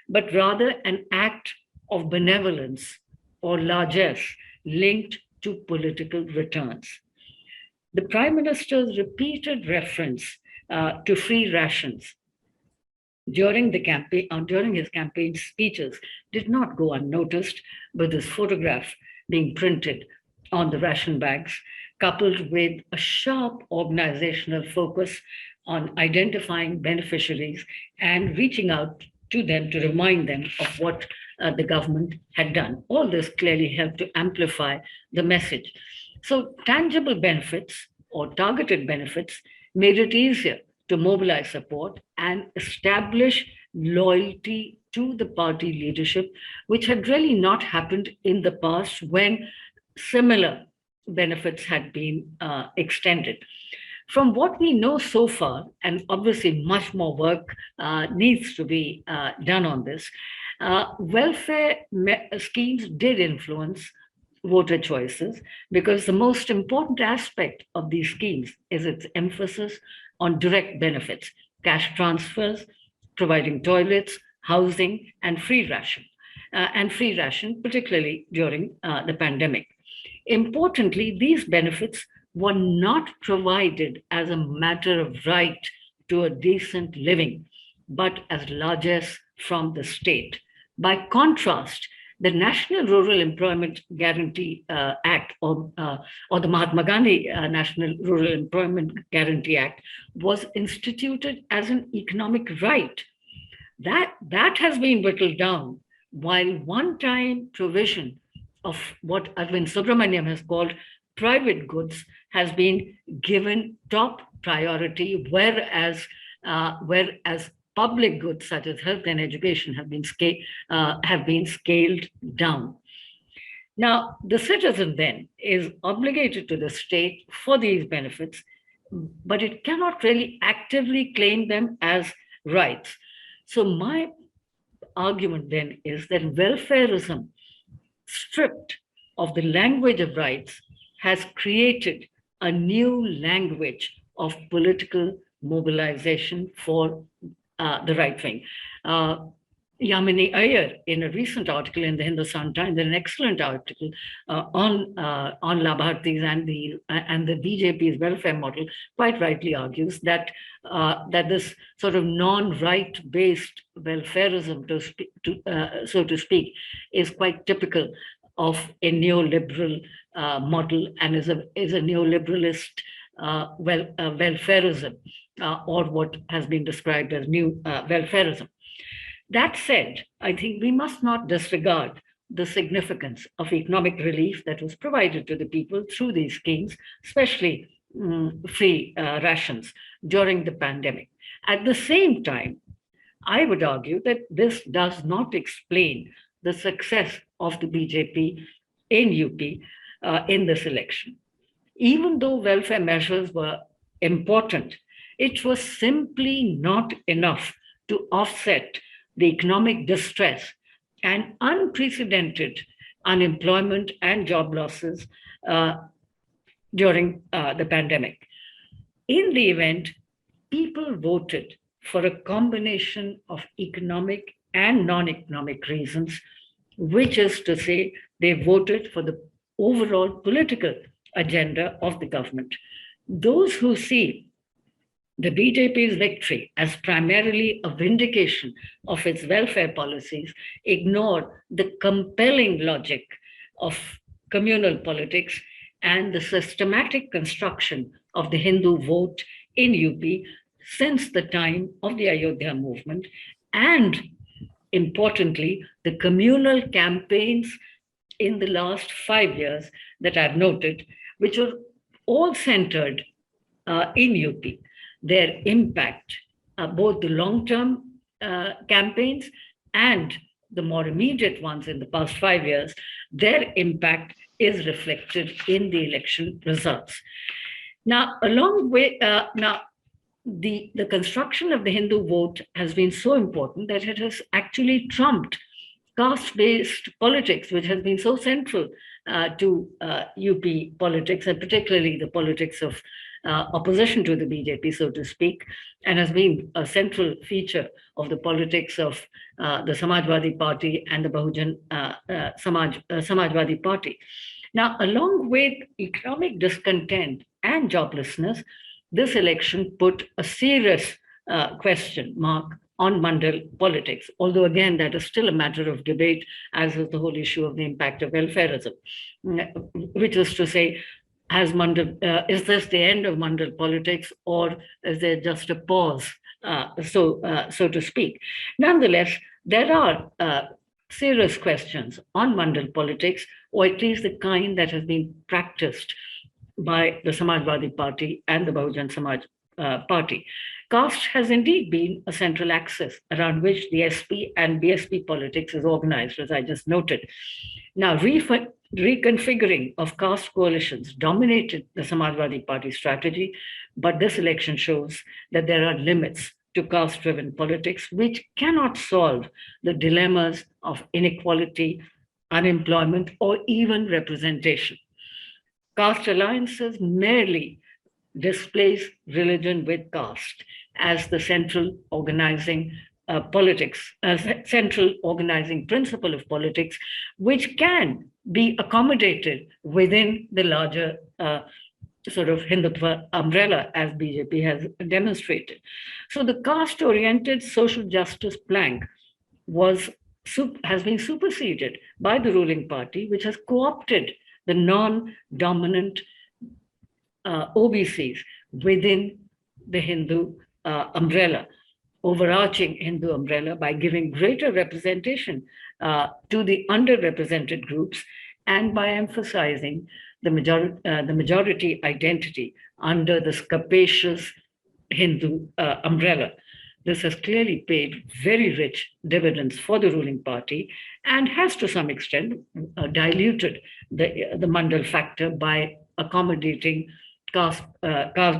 but rather an act of benevolence or largesse linked to political returns. The Prime Minister's repeated reference to free rations during his campaign speeches did not go unnoticed, with his photograph being printed on the ration bags, coupled with a sharp organizational focus on identifying beneficiaries and reaching out to them to remind them of what the government had done. All this clearly helped to amplify the message. So tangible benefits or targeted benefits made it easier to mobilize support and establish loyalty to the party leadership, which had really not happened in the past when similar benefits had been extended. From what we know so far, and obviously much more work needs to be done on this, welfare schemes did influence voter choices, because the most important aspect of these schemes is its emphasis on direct benefits, cash transfers, providing toilets, housing, and free ration, particularly during the pandemic. Importantly, these benefits were not provided as a matter of right to a decent living, but as largesse from the state. By contrast, the National Rural Employment Guarantee Act, or the Mahatma Gandhi National Rural Employment Guarantee Act, was instituted as an economic right. That has been whittled down, while one-time provision of what Arvind Subramaniam has called private goods has been given top priority, whereas public goods such as health and education have been scaled down. Now, the citizen then is obligated to the state for these benefits, but it cannot really actively claim them as rights. So my argument then is that welfarism, stripped of the language of rights, has created a new language of political mobilization for the right wing. Yamini Iyer, in a recent article in the Hindustan Times, an excellent article on Labhartis and the BJP's welfare model, quite rightly argues that this sort of non-right-based welfarism, so to speak, is quite typical of a neoliberal model, and is a neoliberalist welfarism, or what has been described as new welfarism. That said, I think we must not disregard the significance of economic relief that was provided to the people through these schemes, especially free rations during the pandemic. At the same time, I would argue that this does not explain the success of the BJP in UP in this election. Even though welfare measures were important, it was simply not enough to offset the economic distress and unprecedented unemployment and job losses during the pandemic. In the event, people voted for a combination of economic and non-economic reasons, which is to say, they voted for the overall political agenda of the government. Those who see the BJP's victory as primarily a vindication of its welfare policies ignore the compelling logic of communal politics and the systematic construction of the Hindu vote in UP since the time of the Ayodhya movement, and importantly, the communal campaigns in the last 5 years that I've noted, which are all centered in UP. Their impact, both the long-term campaigns and the more immediate ones in the past 5 years, their impact is reflected in the election results. Now, the construction of the Hindu vote has been so important that it has actually trumped caste-based politics, which has been so central to UP politics, and particularly the politics of opposition to the BJP, so to speak, and has been a central feature of the politics of the Samajwadi Party and the Bahujan Samajwadi Party. Now, along with economic discontent and joblessness, this election put a serious question mark on mandal politics, although again, that is still a matter of debate, as is the whole issue of the impact of welfareism, which is to say, is this the end of mandal politics, or is there just a pause, so to speak? Nonetheless, there are serious questions on mandal politics, or at least the kind that has been practiced by the Samajwadi Party and the Bahujan Samaj Party. Caste has indeed been a central axis around which the SP and BSP politics is organized, as I just noted. Now, reconfiguring of caste coalitions dominated the Samajwadi Party strategy, but this election shows that there are limits to caste-driven politics, which cannot solve the dilemmas of inequality, unemployment, or even representation. Caste alliances merely displace religion with caste as the central organizing central organizing principle of politics, which can be accommodated within the larger sort of Hindutva umbrella, as BJP has demonstrated. So the caste-oriented social justice plank has been superseded by the ruling party, which has co-opted the non-dominant OBCs within the Hindu umbrella, overarching Hindu umbrella, by giving greater representation to the underrepresented groups and by emphasizing the majority identity under this capacious Hindu umbrella. This has clearly paid very rich dividends for the ruling party and has to some extent diluted the mandal factor by accommodating caste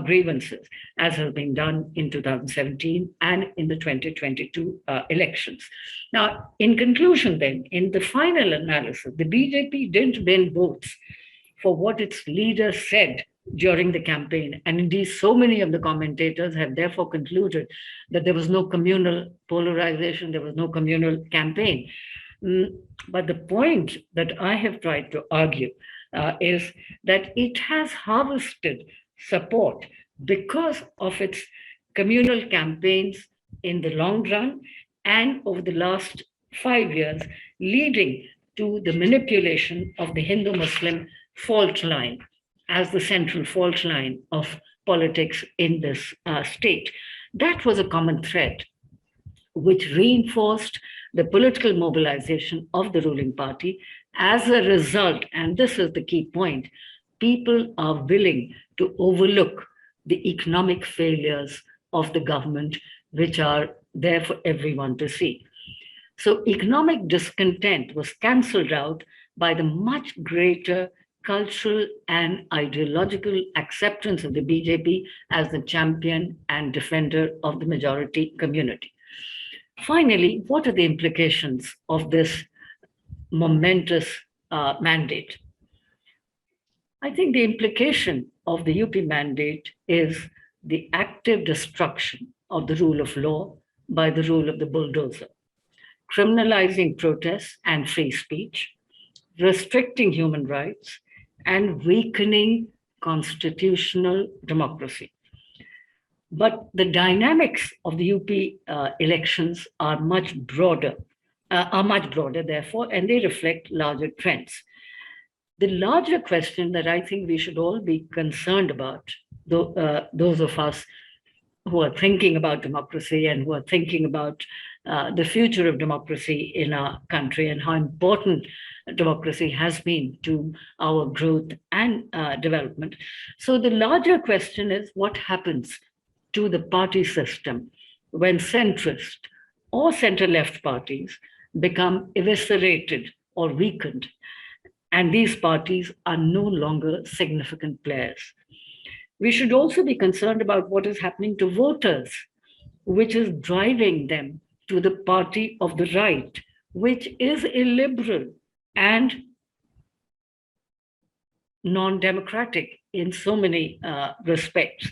grievances, as has been done in 2017 and in the 2022 elections. Now, in conclusion then, in the final analysis, the BJP didn't win votes for what its leaders said during the campaign. And indeed, so many of the commentators have therefore concluded that there was no communal polarization, there was no communal campaign. But the point that I have tried to argue is that it has harvested support because of its communal campaigns in the long run and over the last 5 years, leading to the manipulation of the Hindu-Muslim fault line as the central fault line of politics in this state. That was a common thread which reinforced the political mobilization of the ruling party. As a result, and this is the key point, people are willing to overlook the economic failures of the government, which are there for everyone to see. So economic discontent was cancelled out by the much greater cultural and ideological acceptance of the BJP as the champion and defender of the majority community. Finally, what are the implications of this momentous mandate? I think the implication of the UP mandate is the active destruction of the rule of law by the rule of the bulldozer, criminalizing protests and free speech, restricting human rights, and weakening constitutional democracy. But the dynamics of the UP elections are much broader, therefore, and they reflect larger trends. The larger question that I think we should all be concerned about, those of us who are thinking about democracy and who are thinking about the future of democracy in our country and how important democracy has been to our growth and development. So the larger question is what happens to the party system when centrist or center-left parties become eviscerated or weakened, and these parties are no longer significant players. We should also be concerned about what is happening to voters, which is driving them to the party of the right, which is illiberal and non-democratic in so many respects.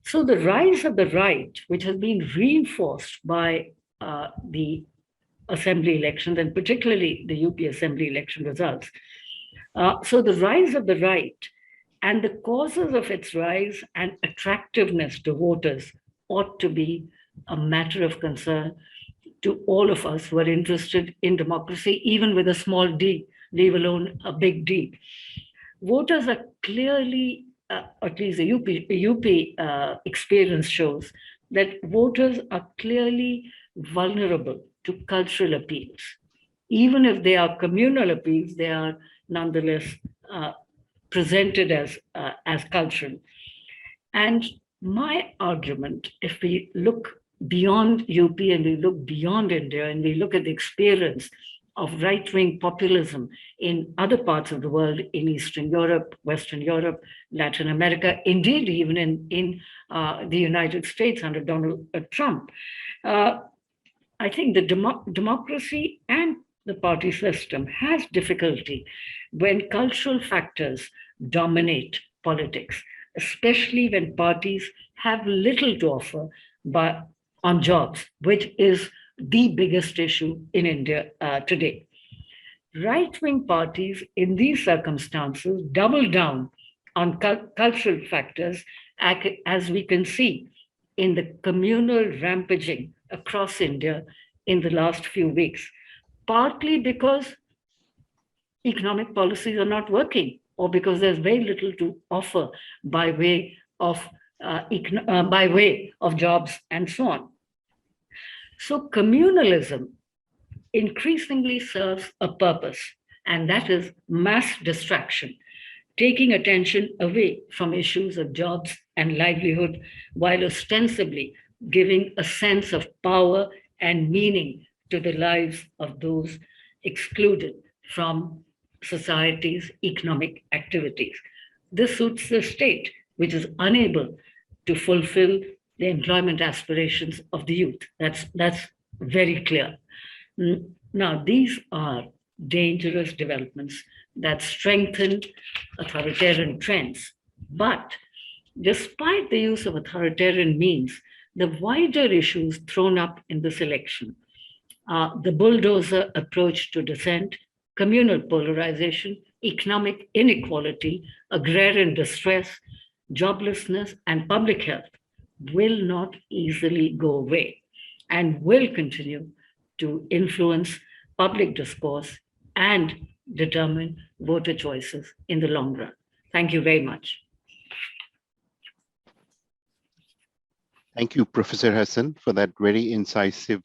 So the rise of the right, which has been reinforced by the assembly elections and particularly the UP assembly election results. So the rise of the right and the causes of its rise and attractiveness to voters ought to be a matter of concern to all of us who are interested in democracy, even with a small d, leave alone a big D. Voters are clearly, at least the UP experience shows, that voters are clearly vulnerable to cultural appeals. Even if they are communal appeals, they are nonetheless presented as cultural. And my argument, if we look beyond UP and we look beyond India and we look at the experience of right-wing populism in other parts of the world, in Eastern Europe, Western Europe, Latin America, indeed even in the United States under Donald Trump, I think the democracy and the party system has difficulty when cultural factors dominate politics, especially when parties have little to offer on jobs, which is the biggest issue in India today. Right-wing parties in these circumstances double down on cultural factors, as we can see in the communal rampaging across India in the last few weeks, partly because economic policies are not working or because there's very little to offer by way of jobs and so on. So communalism increasingly serves a purpose, and that is mass distraction, taking attention away from issues of jobs and livelihood while ostensibly giving a sense of power and meaning to the lives of those excluded from society's economic activities. This suits the state, which is unable to fulfill the employment aspirations of the youth. That's very clear. Now, these are dangerous developments that strengthen authoritarian trends. But despite the use of authoritarian means, the wider issues thrown up in this election, the bulldozer approach to dissent, communal polarization, economic inequality, agrarian distress, joblessness, and public health will not easily go away and will continue to influence public discourse and determine voter choices in the long run. Thank you very much. Thank you, Professor Hassan, for that very incisive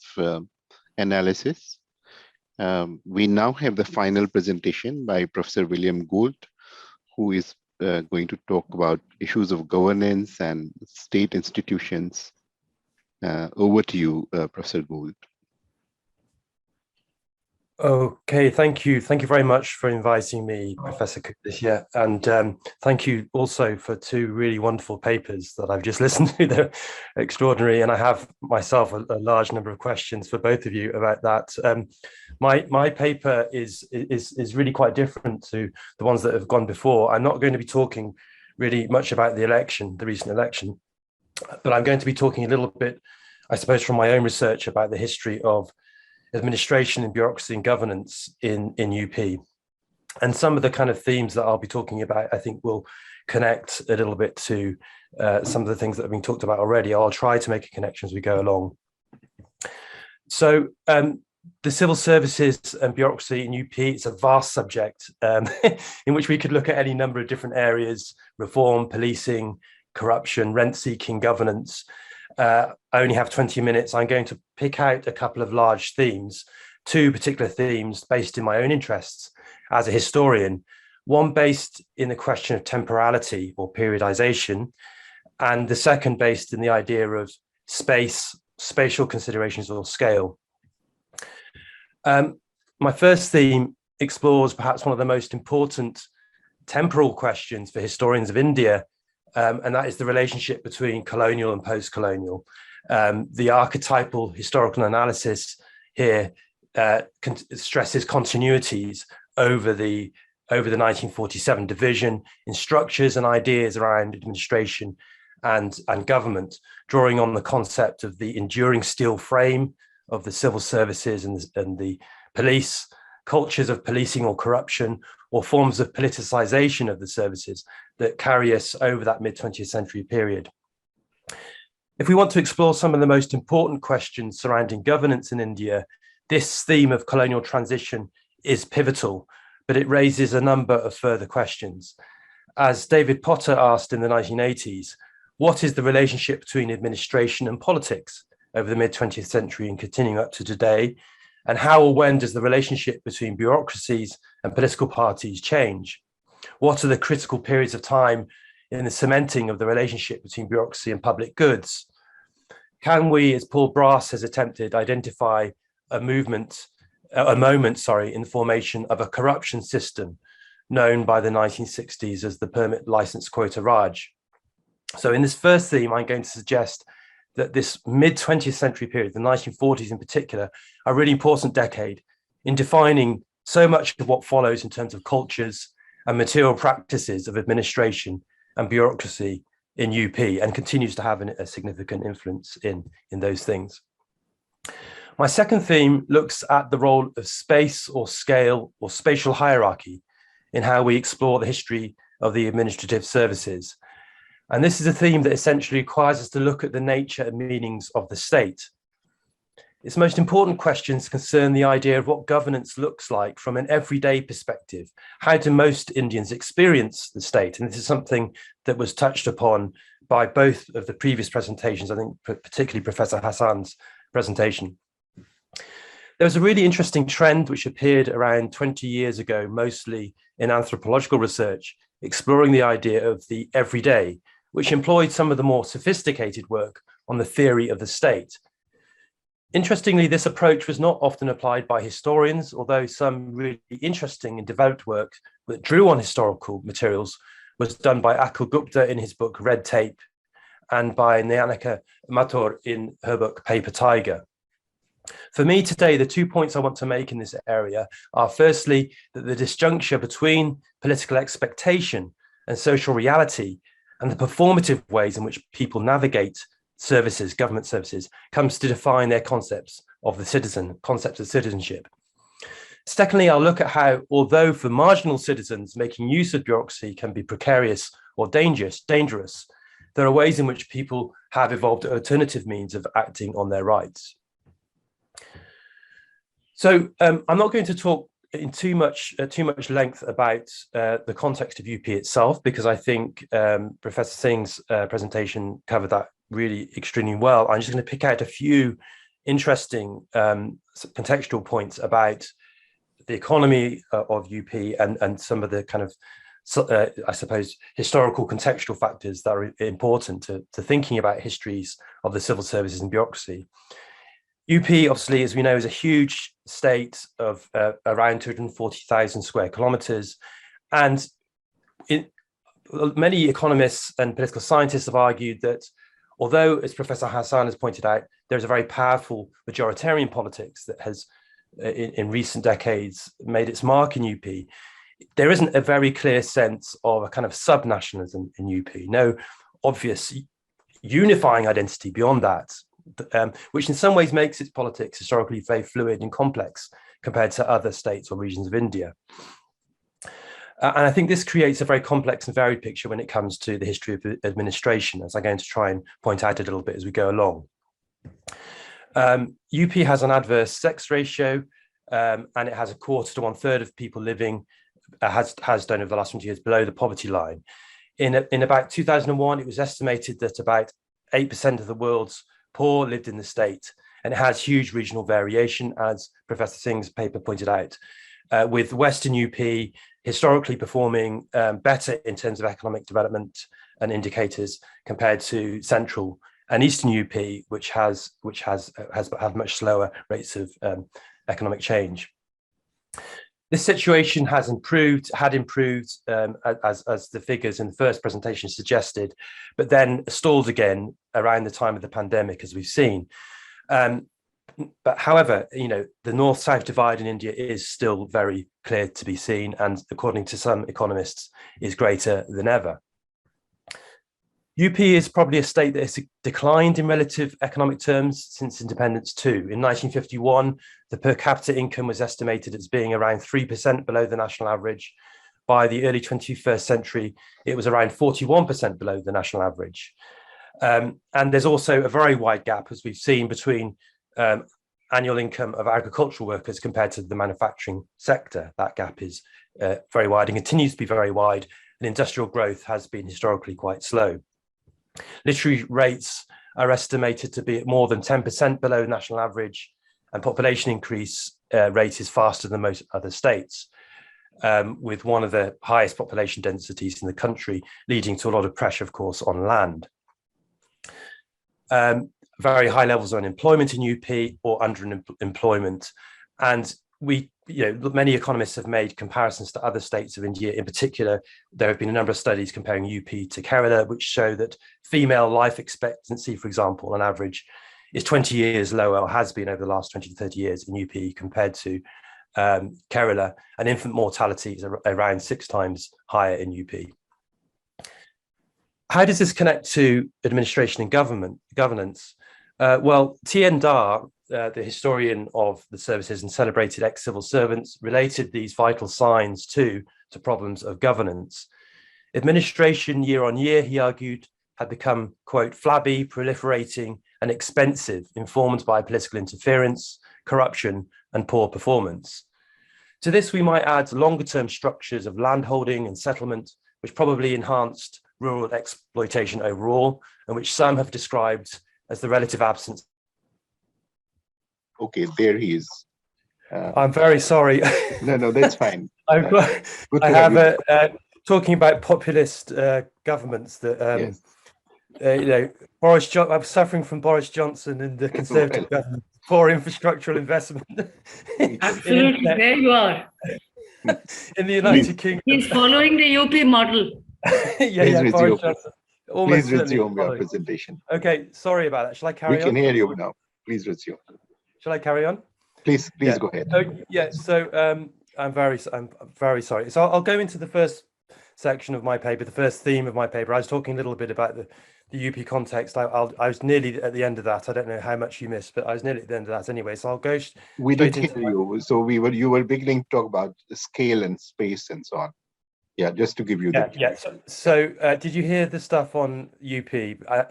analysis. We now have the final presentation by Professor William Gould, who is going to talk about issues of governance and state institutions. Over to you, Professor Gould. Okay, thank you. Thank you very much for inviting me, Professor Kudishia. And thank you also for two really wonderful papers that I've just listened to. They're extraordinary. And I have myself a large number of questions for both of you about that. My paper is really quite different to the ones that have gone before. I'm not going to be talking really much about the election, the recent election, but I'm going to be talking a little bit, I suppose, from my own research about the history of administration and bureaucracy and governance in UP. And some of the kind of themes that I'll be talking about, I think, will connect a little bit to some of the things that have been talked about already. I'll try to make a connection as we go along. So the civil services and bureaucracy in UP, it's a vast subject in which we could look at any number of different areas: reform, policing, corruption, rent-seeking, governance. I only have 20 minutes. I'm going to pick out a couple of large themes, two particular themes based in my own interests as a historian, one based in the question of temporality or periodization, and the second based in the idea of spatial considerations or scale. My first theme explores perhaps one of the most important temporal questions for historians of India, and that is the relationship between colonial and post-colonial. The archetypal historical analysis here stresses continuities over the 1947 division in structures and ideas around administration and government, drawing on the concept of the enduring steel frame of the civil services and the police, cultures of policing or corruption, or forms of politicization of the services that carry us over that mid-20th century period. If we want to explore some of the most important questions surrounding governance in India, this theme of colonial transition is pivotal, but it raises a number of further questions. As David Potter asked in the 1980s, what is the relationship between administration and politics over the mid-20th century and continuing up to today? And how or when does the relationship between bureaucracies and political parties change? What are the critical periods of time in the cementing of the relationship between bureaucracy and public goods? Can we, as Paul Brass has attempted, identify a moment in the formation of a corruption system known by the 1960s as the permit license quota Raj? So in this first theme, I'm going to suggest that this mid-20th century period, the 1940s in particular, are a really important decade in defining so much of what follows in terms of cultures and material practices of administration and bureaucracy in UP, and continues to have a significant influence in those things. My second theme looks at the role of space or scale or spatial hierarchy in how we explore the history of the administrative services. And this is a theme that essentially requires us to look at the nature and meanings of the state. Its most important questions concern the idea of what governance looks like from an everyday perspective. How do most Indians experience the state? And this is something that was touched upon by both of the previous presentations, I think particularly Professor Hassan's presentation. There was a really interesting trend which appeared around 20 years ago, mostly in anthropological research, exploring the idea of the everyday, which employed some of the more sophisticated work on the theory of the state. Interestingly, this approach was not often applied by historians, although some really interesting and developed work that drew on historical materials was done by Akhil Gupta in his book Red Tape and by Nayanika Mathur in her book Paper Tiger. For me today, the 2 points I want to make in this area are firstly, that the disjuncture between political expectation and social reality and the performative ways in which people navigate services, government services, comes to define their concepts of the citizen, concepts of citizenship. Secondly, I'll look at how, although for marginal citizens, making use of bureaucracy can be precarious or dangerous, there are ways in which people have evolved alternative means of acting on their rights. So I'm not going to talk in too much length about the context of UP itself, because I think Professor Singh's presentation covered that really extremely well. I'm just going to pick out a few interesting contextual points about the economy of UP and some of the kind of, I suppose, historical contextual factors that are important to thinking about histories of the civil services and bureaucracy. UP, obviously, as we know, is a huge state of around 240,000 square kilometers. And many economists and political scientists have argued that although, as Professor Hassan has pointed out, there's a very powerful majoritarian politics that has, in recent decades, made its mark in UP, there isn't a very clear sense of a kind of sub-nationalism in UP, no obvious unifying identity beyond that. Which in some ways makes its politics historically very fluid and complex compared to other states or regions of India. And I think this creates a very complex and varied picture when it comes to the history of administration, as I'm going to try and point out a little bit as we go along. UP has an adverse sex ratio, and it has a quarter to 1/3 of people living, has done over the last 20 years, below the poverty line. In about 2001, it was estimated that about 8% of the world's poor lived in the state, and it has huge regional variation, as Professor Singh's paper pointed out, with Western UP historically performing better in terms of economic development and indicators compared to Central and Eastern UP, which has much slower rates of economic change. This situation had improved as the figures in the first presentation suggested, but then stalled again around the time of the pandemic, as we've seen. But however, the north-south divide in India is still very clear to be seen, and according to some economists, is greater than ever. UP is probably a state that has declined in relative economic terms since independence too. In 1951, the per capita income was estimated as being around 3% below the national average. By the early 21st century, it was around 41% below the national average. And there's also a very wide gap, as we've seen, between annual income of agricultural workers compared to the manufacturing sector. That gap is very wide and continues to be very wide, and industrial growth has been historically quite slow. Literary rates are estimated to be at more than 10% below national average, and population increase rate is faster than most other states, with one of the highest population densities in the country, leading to a lot of pressure, of course, on land. Very high levels of unemployment in UP or underemployment, and many economists have made comparisons to other states of India. In particular, there have been a number of studies comparing UP to Kerala, which show that female life expectancy, for example, on average, is 20 years lower, or has been over the last 20 to 30 years in UP compared to Kerala, and infant mortality is around 6 times higher in UP. How does this connect to administration and governance? Well, T.N. Dar, the historian of the services and celebrated ex-civil servants, related these vital signs to problems of governance. Administration year on year, he argued, had become, quote, flabby, proliferating and expensive, informed by political interference, corruption and poor performance. To this, we might add longer-term structures of landholding and settlement, which probably enhanced rural exploitation overall, and which some have described as the relative absence. Okay, there he is. I'm very sorry. No, that's fine. Talking about populist governments that, yes. I'm suffering from Boris Johnson and the Conservative government for infrastructural investment. Absolutely, there you are. In the United Kingdom. He's following the UP model. Boris Johnson. Please resume your presentation. Okay, sorry about that. Shall I carry on? We can hear you now. Please resume. Shall I carry on? Please go ahead. I'm very sorry. So I'll go into the first section of my paper, the first theme of my paper. I was talking a little bit about the UP context. I was nearly at the end of that. I don't know how much you missed, but I was nearly at the end of that anyway. So I'll go. We did hear you. So you were beginning to talk about the scale and space and so on. Yeah, just to give you that. Yeah. So did you hear the stuff on UP?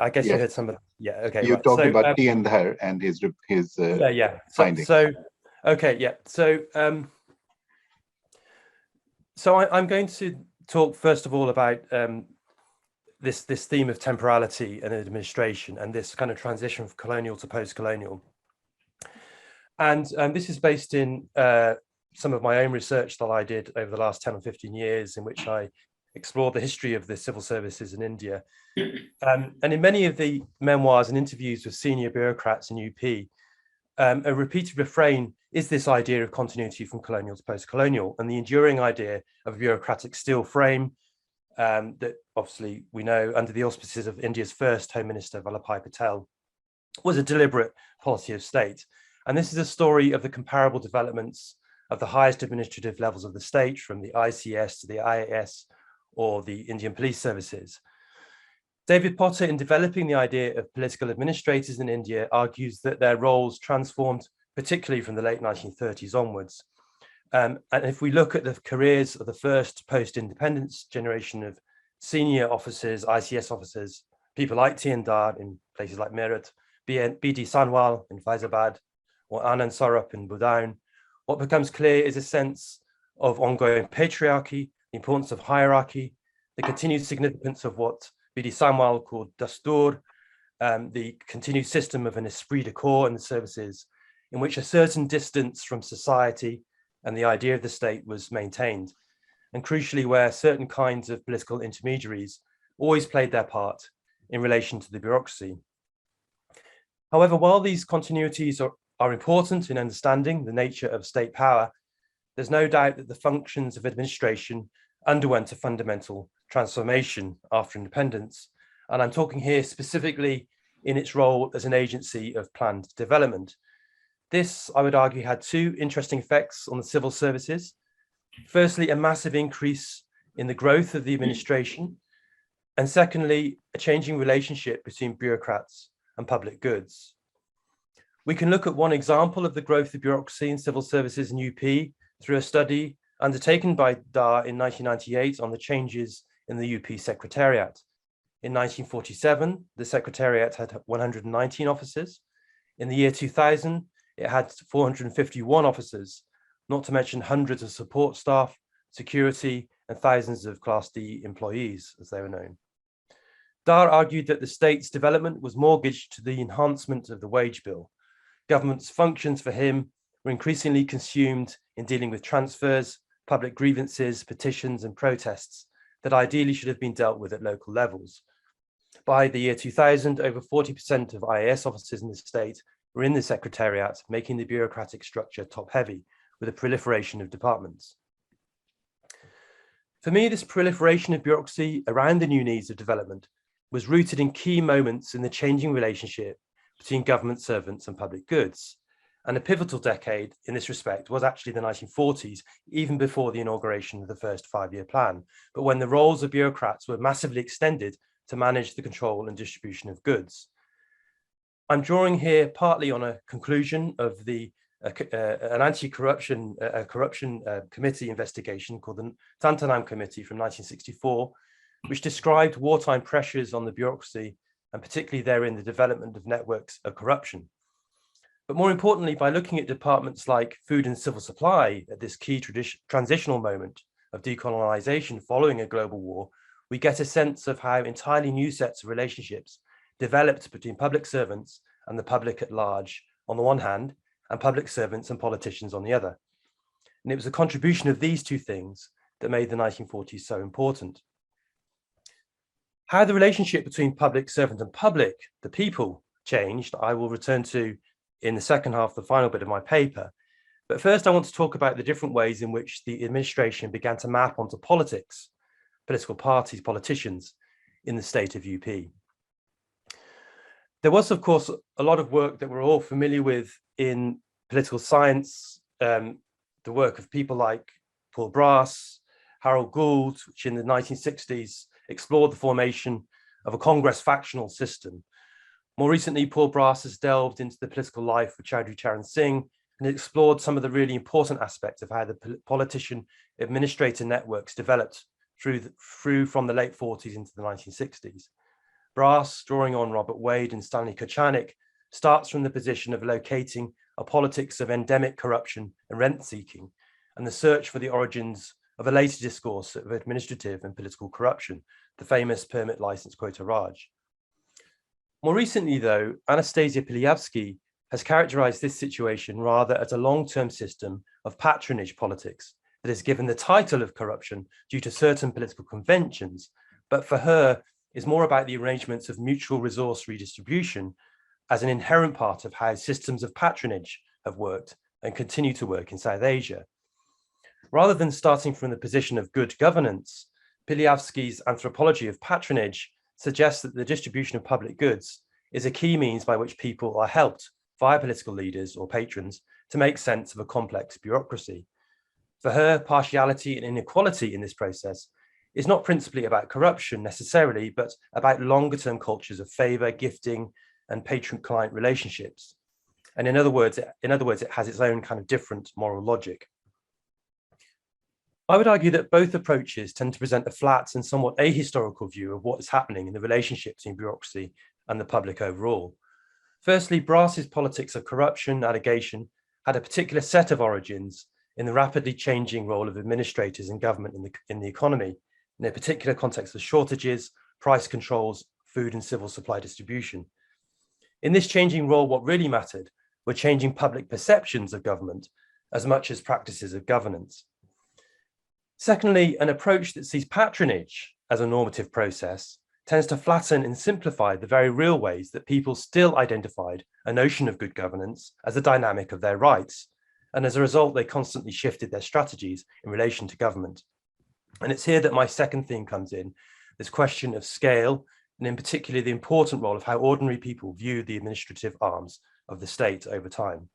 I guess you heard some of. Yeah. Okay. You talked about T and her and his findings. So I'm going to talk first of all about this theme of temporality and administration, and this kind of transition from colonial to post-colonial. And this is based in some of my own research that I did over the last 10 or 15 years, in which I explored the history of the civil services in India. And in many of the memoirs and interviews with senior bureaucrats in UP, a repeated refrain is this idea of continuity from colonial to post-colonial, and the enduring idea of a bureaucratic steel frame that obviously we know under the auspices of India's first Home Minister, Vallabhbhai Patel, was a deliberate policy of state. And this is a story of the comparable developments of the highest administrative levels of the state, from the ICS to the IAS or the Indian Police Services. David Potter, in developing the idea of political administrators in India, argues that their roles transformed, particularly from the late 1930s onwards. And if we look at the careers of the first post-independence generation of senior officers, ICS officers, people like T and Dar in places like Meerut, BD Sanwal in Faizabad or Anand Sarup in Budaun, what becomes clear is a sense of ongoing patriarchy, the importance of hierarchy, the continued significance of what BD Sanwal called dastur, the continued system of an esprit de corps in the services, in which a certain distance from society and the idea of the state was maintained, and crucially where certain kinds of political intermediaries always played their part in relation to the bureaucracy. However, while these continuities are important in understanding the nature of state power, there's no doubt that the functions of administration underwent a fundamental transformation after independence. And I'm talking here specifically in its role as an agency of planned development. This, I would argue, had two interesting effects on the civil services. Firstly, a massive increase in the growth of the administration. And secondly, a changing relationship between bureaucrats and public goods. We can look at one example of the growth of bureaucracy in civil services in UP through a study undertaken by Dar in 1998 on the changes in the UP Secretariat. In 1947, the Secretariat had 119 officers. In the year 2000, it had 451 officers, not to mention hundreds of support staff, security, and thousands of Class D employees, as they were known. Dar argued that the state's development was mortgaged to the enhancement of the wage bill. Government's functions for him were increasingly consumed in dealing with transfers, public grievances, petitions, and protests that ideally should have been dealt with at local levels. By the year 2000, over 40% of IAS officers in the state were in the Secretariat, making the bureaucratic structure top-heavy, with a proliferation of departments. For me, this proliferation of bureaucracy around the new needs of development was rooted in key moments in the changing relationship between government servants and public goods. And a pivotal decade in this respect was actually the 1940s, even before the inauguration of the first five-year plan, but when the roles of bureaucrats were massively extended to manage the control and distribution of goods. I'm drawing here partly on a conclusion of an anti-corruption committee investigation called the Tantalum Committee from 1964, which described wartime pressures on the bureaucracy, and particularly therein the development of networks of corruption. But more importantly, by looking at departments like food and civil supply at this key transitional moment of decolonization following a global war, we get a sense of how entirely new sets of relationships developed between public servants and the public at large on the one hand, and public servants and politicians on the other. And it was the contribution of these two things that made the 1940s so important. How the relationship between public servant and public, the people, changed, I will return to in the second half, the final bit of my paper. But first, I want to talk about the different ways in which the administration began to map onto politics, political parties, politicians in the state of UP. There was, of course, a lot of work that we're all familiar with in political science, the work of people like Paul Brass, Harold Gould, which in the 1960s explored the formation of a Congress factional system. More recently, Paul Brass has delved into the political life of Chaudhry Charan Singh and explored some of the really important aspects of how the politician administrator networks developed through from the late 40s into the 1960s. Brass, drawing on Robert Wade and Stanley Kochanik, starts from the position of locating a politics of endemic corruption and rent-seeking, and the search for the origins of a later discourse of administrative and political corruption, the famous permit license quota Raj. More recently, though, Anastasia Pilyavsky has characterized this situation rather as a long-term system of patronage politics that is given the title of corruption due to certain political conventions, but for her is more about the arrangements of mutual resource redistribution as an inherent part of how systems of patronage have worked and continue to work in South Asia. Rather than starting from the position of good governance, Pilyavsky's anthropology of patronage suggests that the distribution of public goods is a key means by which people are helped via political leaders or patrons to make sense of a complex bureaucracy. For her, partiality and inequality in this process is not principally about corruption necessarily, but about longer-term cultures of favor, gifting, and patron-client relationships. And in other words, it has its own kind of different moral logic. I would argue that both approaches tend to present a flat and somewhat ahistorical view of what is happening in the relationship between bureaucracy and the public overall. Firstly, Brass's politics of corruption allegation had a particular set of origins in the rapidly changing role of administrators in government in the economy, in a particular context of shortages, price controls, food and civil supply distribution. In this changing role, what really mattered were changing public perceptions of government as much as practices of governance. Secondly, an approach that sees patronage as a normative process tends to flatten and simplify the very real ways that people still identified a notion of good governance as a dynamic of their rights. And as a result, they constantly shifted their strategies in relation to government. And it's here that my second theme comes in, this question of scale, and in particular, the important role of how ordinary people view the administrative arms of the state over time.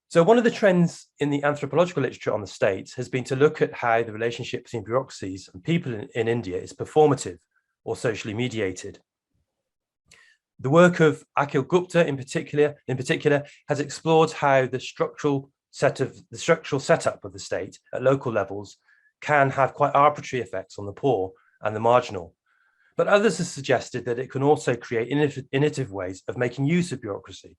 So one of the trends in the anthropological literature on the state has been to look at how the relationship between bureaucracies and people in India is performative or socially mediated. The work of Akhil Gupta in particular has explored how the structural setup of the state at local levels can have quite arbitrary effects on the poor and the marginal. But others have suggested that it can also create innovative ways of making use of bureaucracy.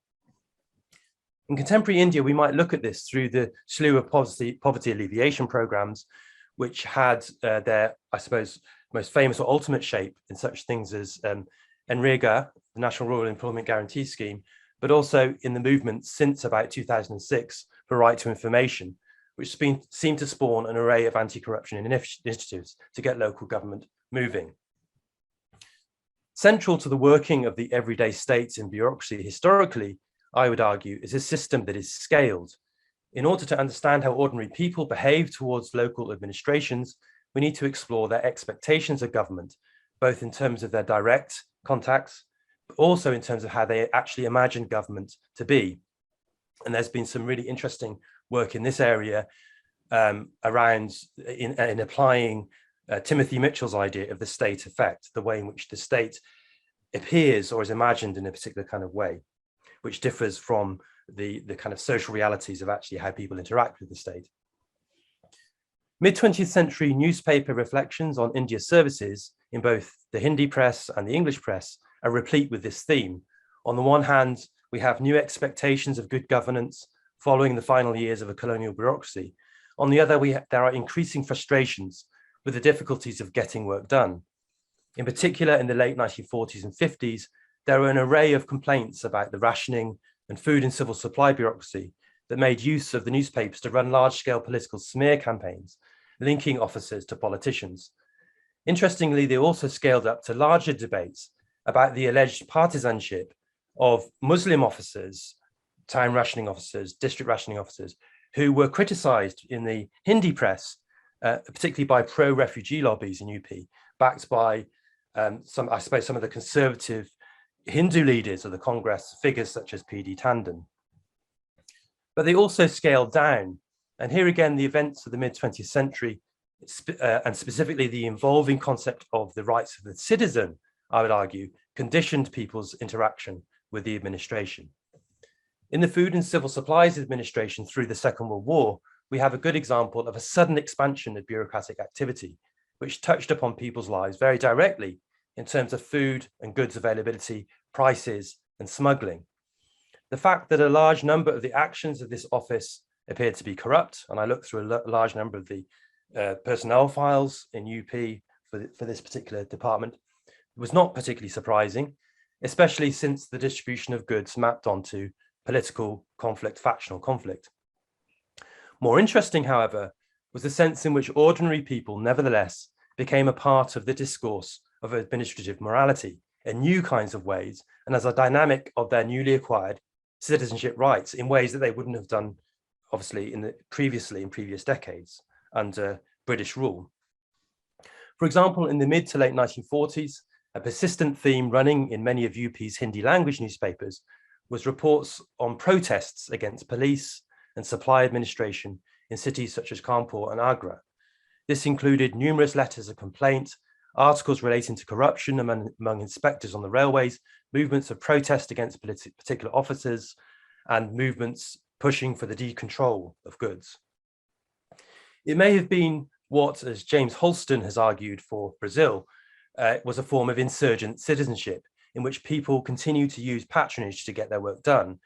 In contemporary India, we might look at this through the slew of poverty alleviation programs, which had their, I suppose, most famous or ultimate shape in such things as NREGA, the National Rural Employment Guarantee Scheme, but also in the movement since about 2006 for right to information, which seemed to spawn an array of anti-corruption initiatives to get local government moving. Central to the working of the everyday states in bureaucracy historically, I would argue, is a system that is scaled. In order to understand how ordinary people behave towards local administrations, we need to explore their expectations of government, both in terms of their direct contacts, but also in terms of how they actually imagine government to be. And there's been some really interesting work in this area around in applying Timothy Mitchell's idea of the state effect, the way in which the state appears or is imagined in a particular kind of way, which differs from the kind of social realities of actually how people interact with the state. Mid-20th century newspaper reflections on India's services in both the Hindi press and the English press are replete with this theme. On the one hand, we have new expectations of good governance following the final years of a colonial bureaucracy. On the other, there are increasing frustrations with the difficulties of getting work done. In particular, in the late 1940s and 50s, there were an array of complaints about the rationing and food and civil supply bureaucracy that made use of the newspapers to run large-scale political smear campaigns, linking officers to politicians. Interestingly, they also scaled up to larger debates about the alleged partisanship of Muslim officers, town rationing officers, district rationing officers, who were criticized in the Hindi press, particularly by pro-refugee lobbies in UP, backed by some of the conservative Hindu leaders of the Congress, figures such as P.D. Tandon. But they also scaled down. And here again, the events of the mid-20th century, and specifically the evolving concept of the rights of the citizen, I would argue, conditioned people's interaction with the administration. In the Food and Civil Supplies Administration through the Second World War, we have a good example of a sudden expansion of bureaucratic activity, which touched upon people's lives very directly in terms of food and goods availability, prices, and smuggling. The fact that a large number of the actions of this office appeared to be corrupt, and I looked through a large number of the personnel files in UP for this particular department, was not particularly surprising, especially since the distribution of goods mapped onto political conflict, factional conflict. More interesting, however, was the sense in which ordinary people nevertheless became a part of the discourse of administrative morality in new kinds of ways, and as a dynamic of their newly acquired citizenship rights in ways that they wouldn't have done, obviously, in previous decades under British rule. For example, in the mid to late 1940s, a persistent theme running in many of UP's Hindi language newspapers was reports on protests against police and supply administration in cities such as Kanpur and Agra. This included numerous letters of complaint, articles relating to corruption among inspectors on the railways, movements of protest against particular officers, and movements pushing for the decontrol of goods. It may have been what, as James Holston has argued for Brazil, was a form of insurgent citizenship, in which people continue to use patronage to get their work done,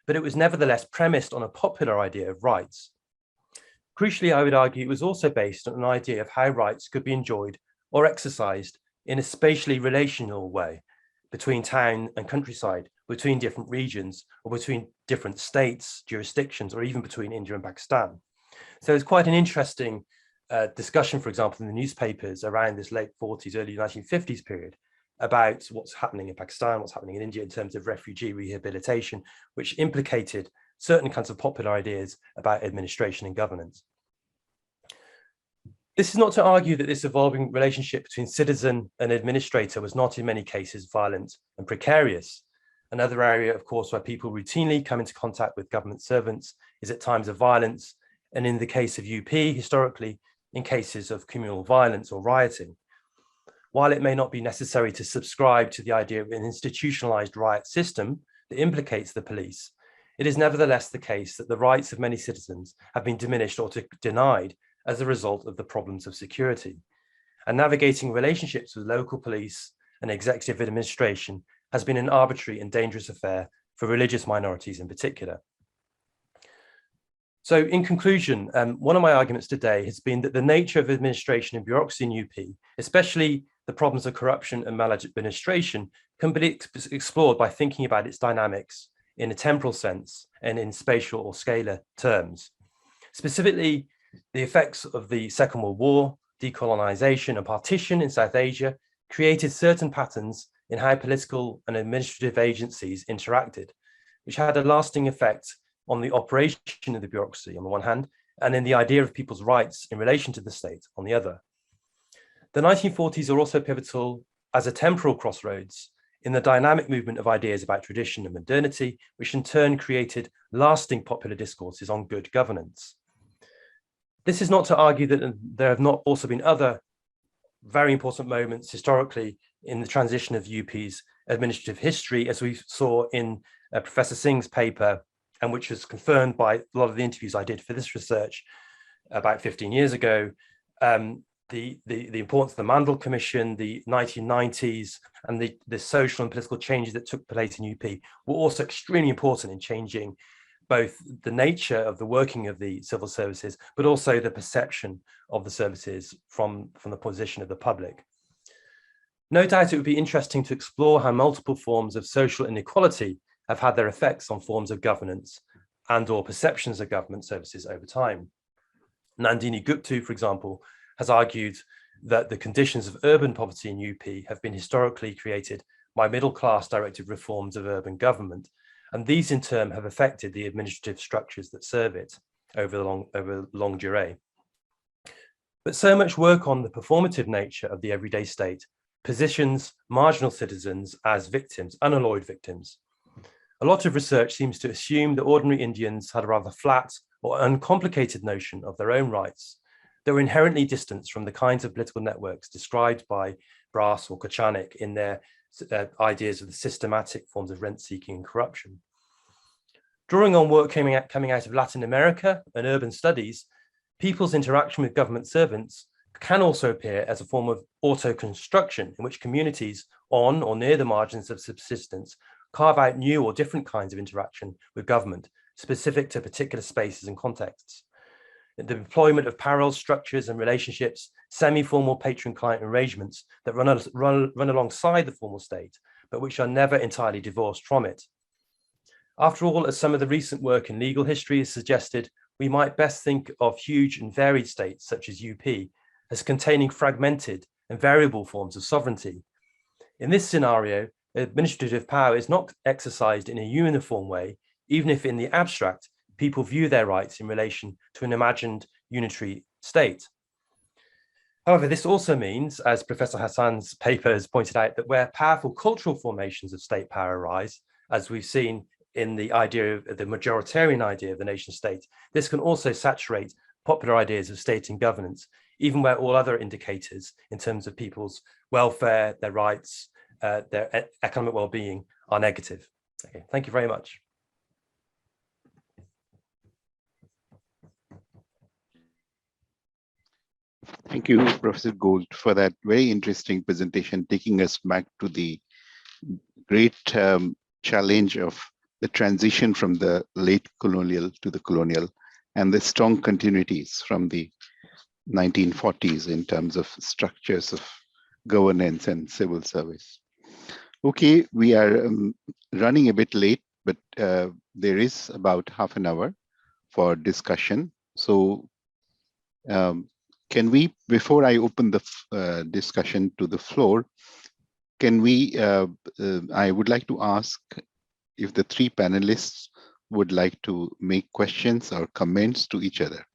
but it was nevertheless premised on a popular idea of rights. Crucially, I would argue it was also based on an idea of how rights could be enjoyed or exercised in a spatially relational way between town and countryside, between different regions, or between different states, jurisdictions, or even between India and Pakistan. So it's quite an interesting discussion, for example, in the newspapers around this late 40s, early 1950s period about what's happening in Pakistan, what's happening in India in terms of refugee rehabilitation, which implicated certain kinds of popular ideas about administration and governance. This is not to argue that this evolving relationship between citizen and administrator was not in many cases violent and precarious. Another area, of course, where people routinely come into contact with government servants is at times of violence, and in the case of UP, historically, in cases of communal violence or rioting. While it may not be necessary to subscribe to the idea of an institutionalized riot system that implicates the police, it is nevertheless the case that the rights of many citizens have been diminished or denied as a result of the problems of security. And navigating relationships with local police and executive administration has been an arbitrary and dangerous affair for religious minorities in particular. So in conclusion, one of my arguments today has been that the nature of administration and bureaucracy in UP, especially the problems of corruption and maladministration, can be explored by thinking about its dynamics in a temporal sense and in spatial or scalar terms. Specifically, the effects of the Second World War, decolonization and partition in South Asia created certain patterns in how political and administrative agencies interacted, which had a lasting effect on the operation of the bureaucracy on the one hand, and in the idea of people's rights in relation to the state on the other. The 1940s are also pivotal as a temporal crossroads in the dynamic movement of ideas about tradition and modernity, which in turn created lasting popular discourses on good governance. This is not to argue that there have not also been other very important moments historically in the transition of UP's administrative history, as we saw in Professor Singh's paper, and which was confirmed by a lot of the interviews I did for this research about 15 years ago. The importance of the Mandel Commission, the 1990s, and the social and political changes that took place in UP were also extremely important in changing both the nature of the working of the civil services, but also the perception of the services from the position of the public. No doubt it would be interesting to explore how multiple forms of social inequality have had their effects on forms of governance and or perceptions of government services over time. Nandini Gupta, for example, has argued that the conditions of urban poverty in UP have been historically created by middle-class directed reforms of urban government, and these in turn have affected the administrative structures that serve it over long durée. But so much work on the performative nature of the everyday state positions marginal citizens as victims, unalloyed victims. A lot of research seems to assume that ordinary Indians had a rather flat or uncomplicated notion of their own rights that were inherently distanced from the kinds of political networks described by Brass or Kochanik in their ideas of the systematic forms of rent-seeking and corruption. Drawing on work coming out of Latin America and urban studies, people's interaction with government servants can also appear as a form of auto-construction in which communities on or near the margins of subsistence carve out new or different kinds of interaction with government specific to particular spaces and contexts. The deployment of parallel structures and relationships, semi-formal patron-client arrangements that run alongside the formal state, but which are never entirely divorced from it. After all, as some of the recent work in legal history has suggested, we might best think of huge and varied states such as UP as containing fragmented and variable forms of sovereignty. In this scenario, administrative power is not exercised in a uniform way, even if in the abstract, people view their rights in relation to an imagined unitary state. However, this also means, as Professor Hassan's paper has pointed out, that where powerful cultural formations of state power arise, as we've seen in the idea of the majoritarian idea of the nation state, this can also saturate popular ideas of state and governance, even where all other indicators in terms of people's welfare, their rights, their economic well-being are negative. Okay, thank you very much. Thank you, Professor Gould, for that very interesting presentation, taking us back to the great challenge of the transition from the late colonial to the colonial and the strong continuities from the 1940s in terms of structures of governance and civil service. Okay, we are running a bit late, but there is about half an hour for discussion. So can we, before I open the discussion to the floor, can we, I would like to ask if the three panelists would like to make questions or comments to each other.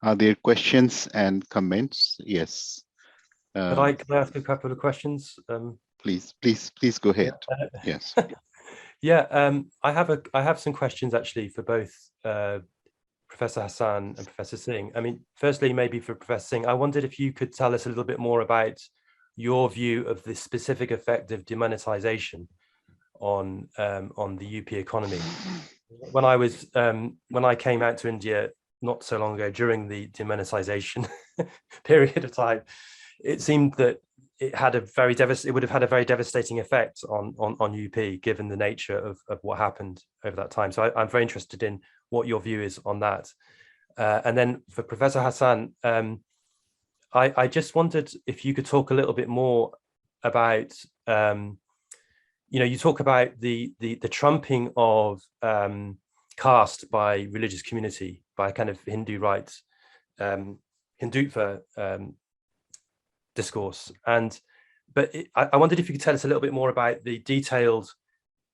Are there questions and comments? Yes. Can I ask a couple of questions? Please go ahead. Yes. Yeah, I have some questions actually for both Professor Hassan and Professor Singh. I mean, firstly, maybe for Professor Singh, I wondered if you could tell us a little bit more about your view of the specific effect of demonetization on the UP economy. When I came out to India not so long ago during the demonetization period of time, it seemed that it would have had a very devastating effect on UP, given the nature of what happened over that time. So I'm very interested in what your view is on that. And then for Professor Hassan, I just wondered if you could talk a little bit more about, you talk about the trumping of caste by religious community, by kind of Hindu rights, Hindutva discourse. But I wondered if you could tell us a little bit more about the detailed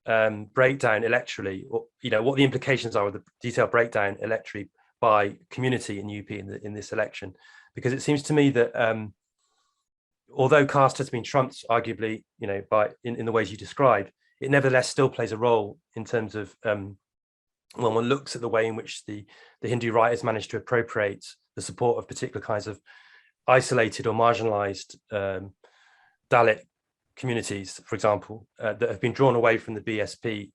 breakdown electorally, or what the implications are of the detailed breakdown electorally by community in UP in this election, because it seems to me that although caste has been trumped arguably, in the ways you describe, it nevertheless still plays a role in terms of when one looks at the way in which the Hindu right has managed to appropriate the support of particular kinds of isolated or marginalized Dalit communities, for example, that have been drawn away from the BSP,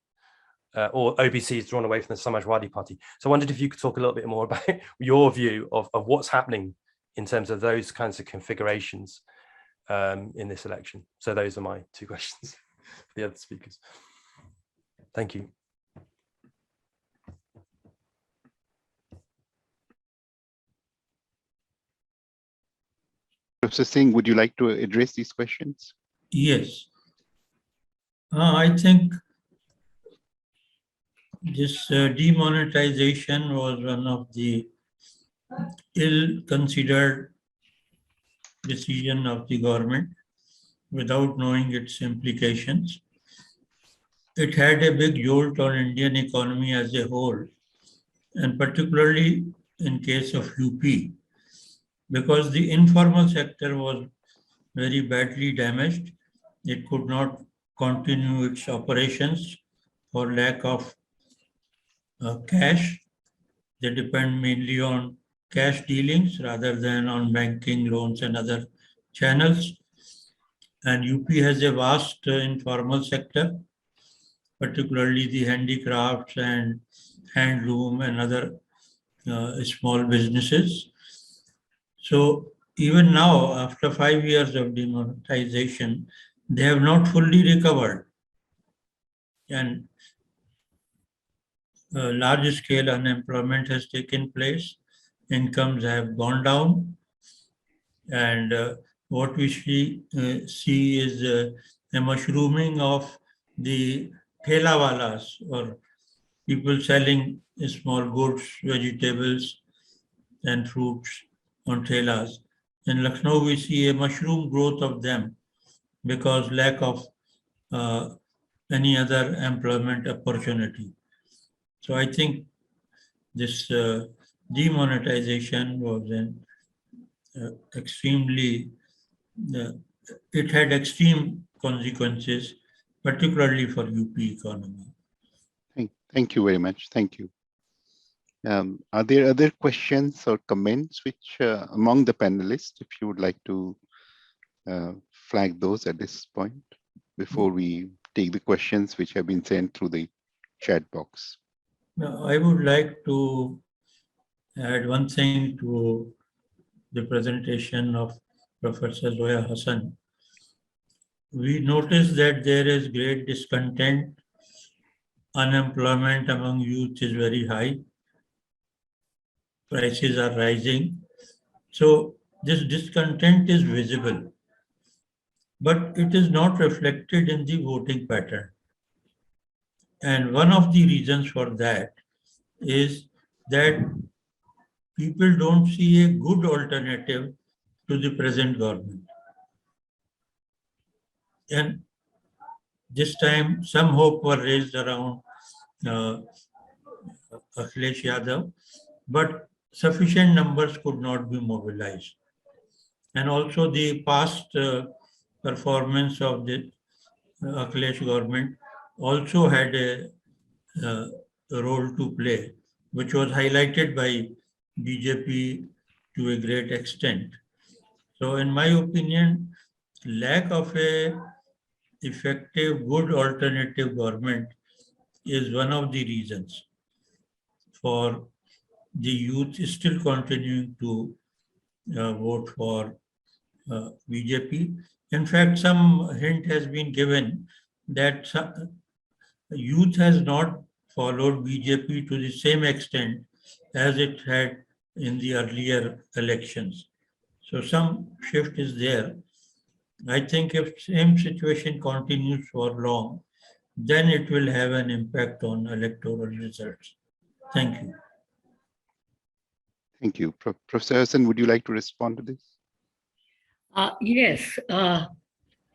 or OBCs drawn away from the Samajwadi Party. So I wondered if you could talk a little bit more about your view of what's happening in terms of those kinds of configurations in this election. So those are my two questions for the other speakers. Thank you. Professor Singh, would you like to address these questions? Yes. I think this demonetization was one of the ill-considered decision of the government without knowing its implications. It had a big jolt on Indian economy as a whole, and particularly in case of UP, because the informal sector was very badly damaged. It could not continue its operations for lack of cash. They depend mainly on cash dealings rather than on banking, loans and other channels. And UP has a vast informal sector, particularly the handicrafts and handloom and other small businesses. So even now, after 5 years of demonetization, they have not fully recovered. And large-scale unemployment has taken place. Incomes have gone down. And what we see is a mushrooming of the thelawalas, or people selling small goods, vegetables and fruits on thelas. In Lucknow, we see a mushroom growth of them because lack of any other employment opportunity. So I think this demonetization was an it had extreme consequences, particularly for UP economy. Thank you very much. Thank you. Are there other questions or comments which among the panelists, if you would like to flag those at this point before we take the questions which have been sent through the chat box? Now, I would like to add one thing to the presentation of Professor Zoya Hassan. we notice that there is great discontent. Unemployment among youth is very high. Prices are rising. So this discontent is visible, but it is not reflected in the voting pattern. And one of the reasons for that is that people don't see a good alternative to the present government. And this time, some hope were raised around Akhilesh Yadav, but sufficient numbers could not be mobilized. And also the past performance of the Akhilesh government also had a role to play, which was highlighted by BJP to a great extent. So in my opinion, lack of a effective, good alternative government is one of the reasons for the youth still continuing to vote for BJP. In fact, some hint has been given that youth has not followed BJP to the same extent as it had in the earlier elections. So some shift is there. I think if same situation continues for long, then it will have an impact on electoral results. Thank you. Thank you. Professor Hassan, would you like to respond to this? Yes,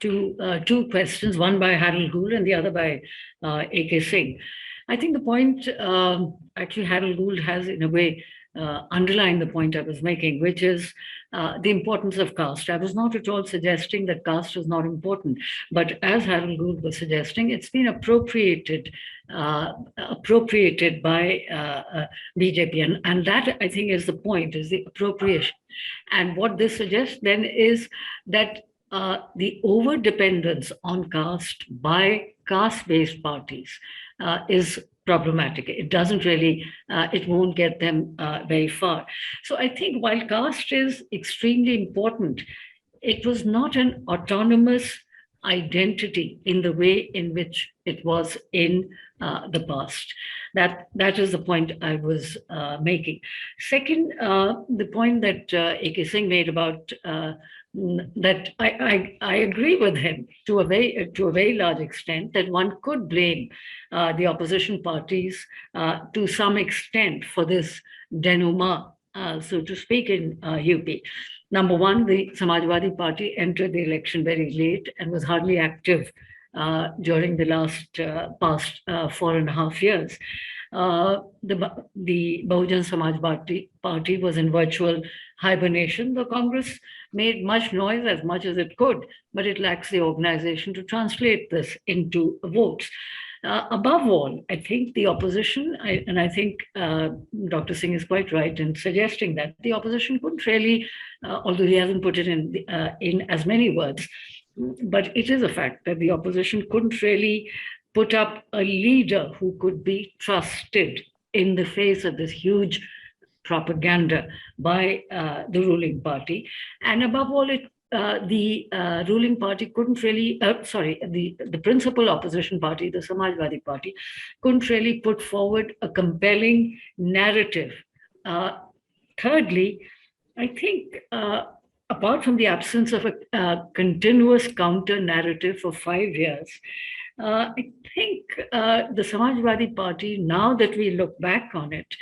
two questions, one by Harold Gould and the other by A.K. Singh. I think the point, actually Harold Gould has in a way underlined the point I was making, which is the importance of caste. I was not at all suggesting that caste is not important, but as Harold Gould was suggesting, it's been appropriated by BJP, and that I think is the point, is the appropriation. And what this suggests then is that the over-dependence on caste by caste-based parties is problematic. It doesn't really, it won't get them very far. So I think while caste is extremely important, it was not an autonomous identity in the way in which it was in the past. That is the point I was making. Second, the point that A.K. Singh made about that I agree with him to a very large extent, that one could blame the opposition parties to some extent for this denouement, so to speak, in UP. Number one, the Samajwadi Party entered the election very late and was hardly active during the past 4.5 years. The Bahujan Samaj Party was in virtual hibernation. The Congress made much noise, as much as it could, but it lacks the organization to translate this into votes. Above all, I think the opposition, and I think Dr. Singh is quite right in suggesting that the opposition couldn't really, although he hasn't put it in as many words, but it is a fact that the opposition couldn't really put up a leader who could be trusted in the face of this huge propaganda by the ruling party. And above all, the ruling party couldn't really, the principal opposition party, the Samajwadi Party, couldn't really put forward a compelling narrative. Thirdly, I think apart from the absence of a continuous counter narrative for 5 years, I think the Samajwadi Party, now that we look back on it,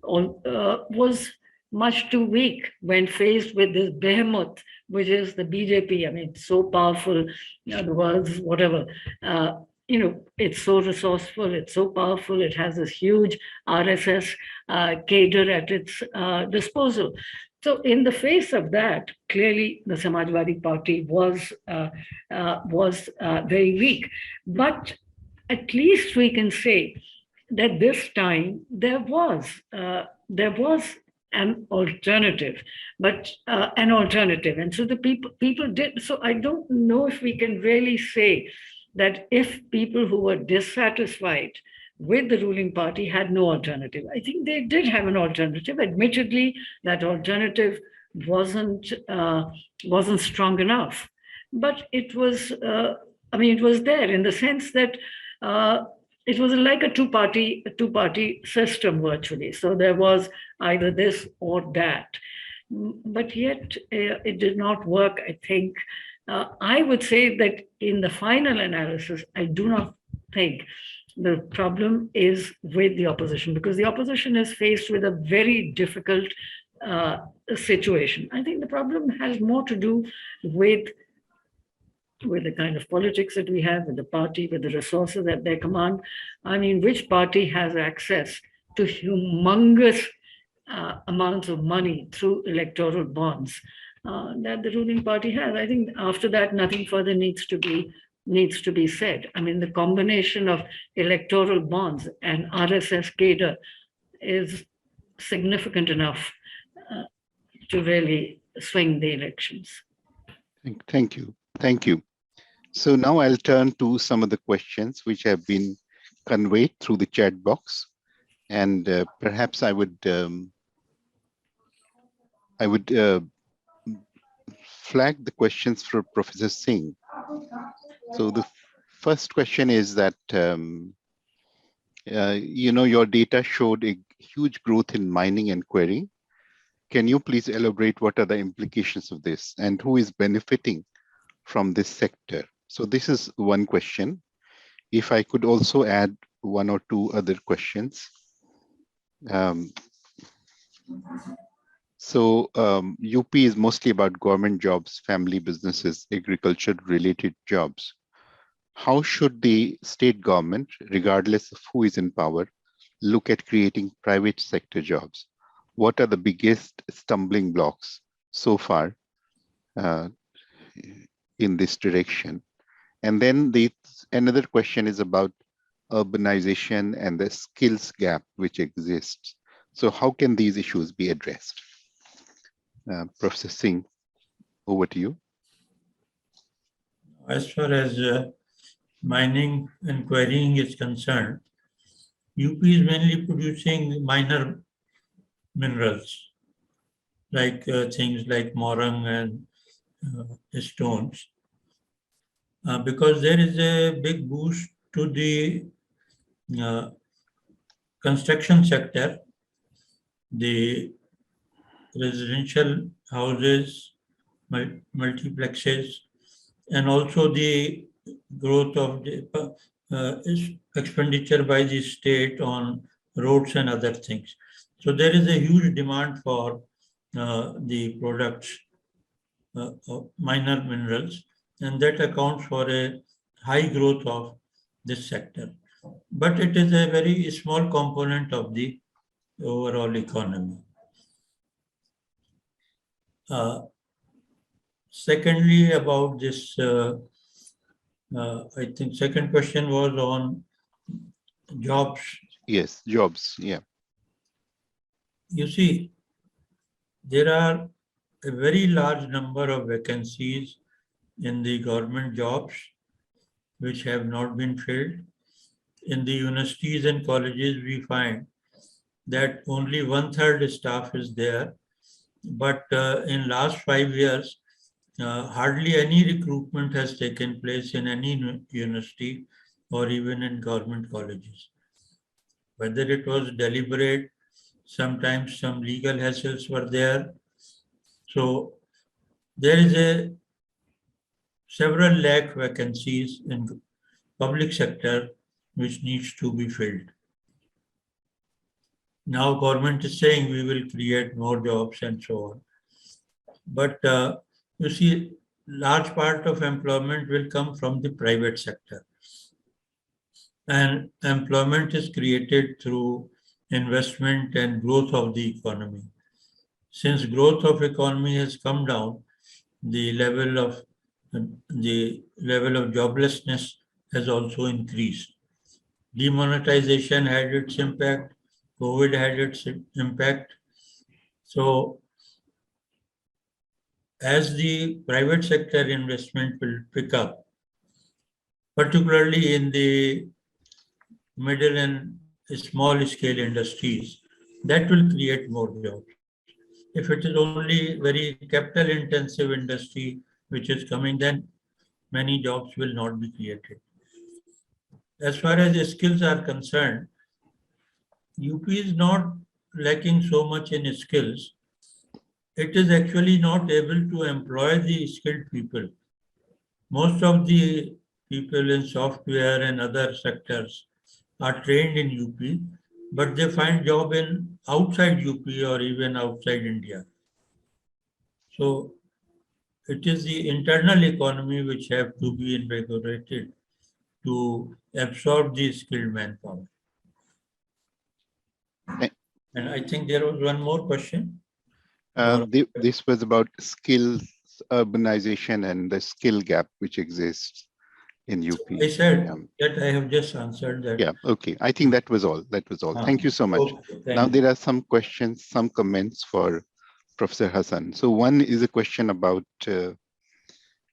was much too weak when faced with this behemoth, which is the BJP. I mean, so powerful, the world's whatever. It's so resourceful, it's so powerful, it has this huge RSS cadre at its disposal. So in the face of that, clearly the Samajwadi Party was very weak. But at least we can say that this time there was an alternative, and so the people did. So I don't know if we can really say that if people who were dissatisfied with the ruling party had no alternative. I think they did have an alternative. Admittedly, that alternative wasn't strong enough. but it was, it was there in the sense that it was like a two-party system virtually. So there was either this or that. But yet it did not work, I think. I would say that in the final analysis, I do not think the problem is with the opposition, because the opposition is faced with a very difficult situation. I think the problem has more to do with the kind of politics that we have, with the party, with the resources at their command. I mean, which party has access to humongous amounts of money through electoral bonds that the ruling party has? I think after that, nothing further needs to be said. I mean, the combination of electoral bonds and RSS cadre is significant enough to really swing the elections. Thank you. Thank you. So now I'll turn to some of the questions which have been conveyed through the chat box, and perhaps I would flag the questions for Professor Singh. So the first question is that your data showed a huge growth in mining and quarrying. Can you please elaborate what are the implications of this and who is benefiting from this sector? So this is one question. If I could also add one or two other questions. UP is mostly about government jobs, family businesses, agriculture-related jobs. How should the state government, regardless of who is in power, look at creating private sector jobs? What are the biggest stumbling blocks so far in this direction? And then another question is about urbanization and the skills gap which exists. So how can these issues be addressed? Professor Singh, over to you. As far as mining and quarrying is concerned, UP is mainly producing minor minerals, like things like morang and stones. Because there is a big boost to the construction sector, the residential houses, multiplexes, and also the growth of the expenditure by the state on roads and other things. So there is a huge demand for the products of minor minerals, and that accounts for a high growth of this sector. But it is a very small component of the overall economy. Secondly, about this, I think second question was on jobs. Yes, jobs, yeah. You see, there are a very large number of vacancies in the government jobs which have not been filled. In the universities and colleges, we find that only 1/3 staff is there. But in last 5 years, hardly any recruitment has taken place in any university or even in government colleges. Whether it was deliberate, sometimes some legal hassles were there. So there is several lakh vacancies in public sector which needs to be filled. Now government is saying we will create more jobs and so on. But you see, large part of employment will come from the private sector. And employment is created through investment and growth of the economy. Since growth of economy has come down, the level of joblessness has also increased. Demonetization had its impact. COVID had its impact. So as the private sector investment will pick up, particularly in the middle and small scale industries, that will create more jobs. If it is only very capital intensive industry which is coming, then many jobs will not be created. As far as skills are concerned, UP is not lacking so much in skills. It is actually not able to employ the skilled people. Most of the people in software and other sectors are trained in UP, but they find job in outside UP or even outside India. So it is the internal economy which have to be invigorated to absorb the skilled manpower. And I think there was one more question. This was about skills, urbanization, and the skill gap which exists in UP. I said that I have just answered that. Yeah, okay. I think that was all. That was all. Thank you so much. Okay, now there are some questions, some comments for Professor Hassan. So one is a question about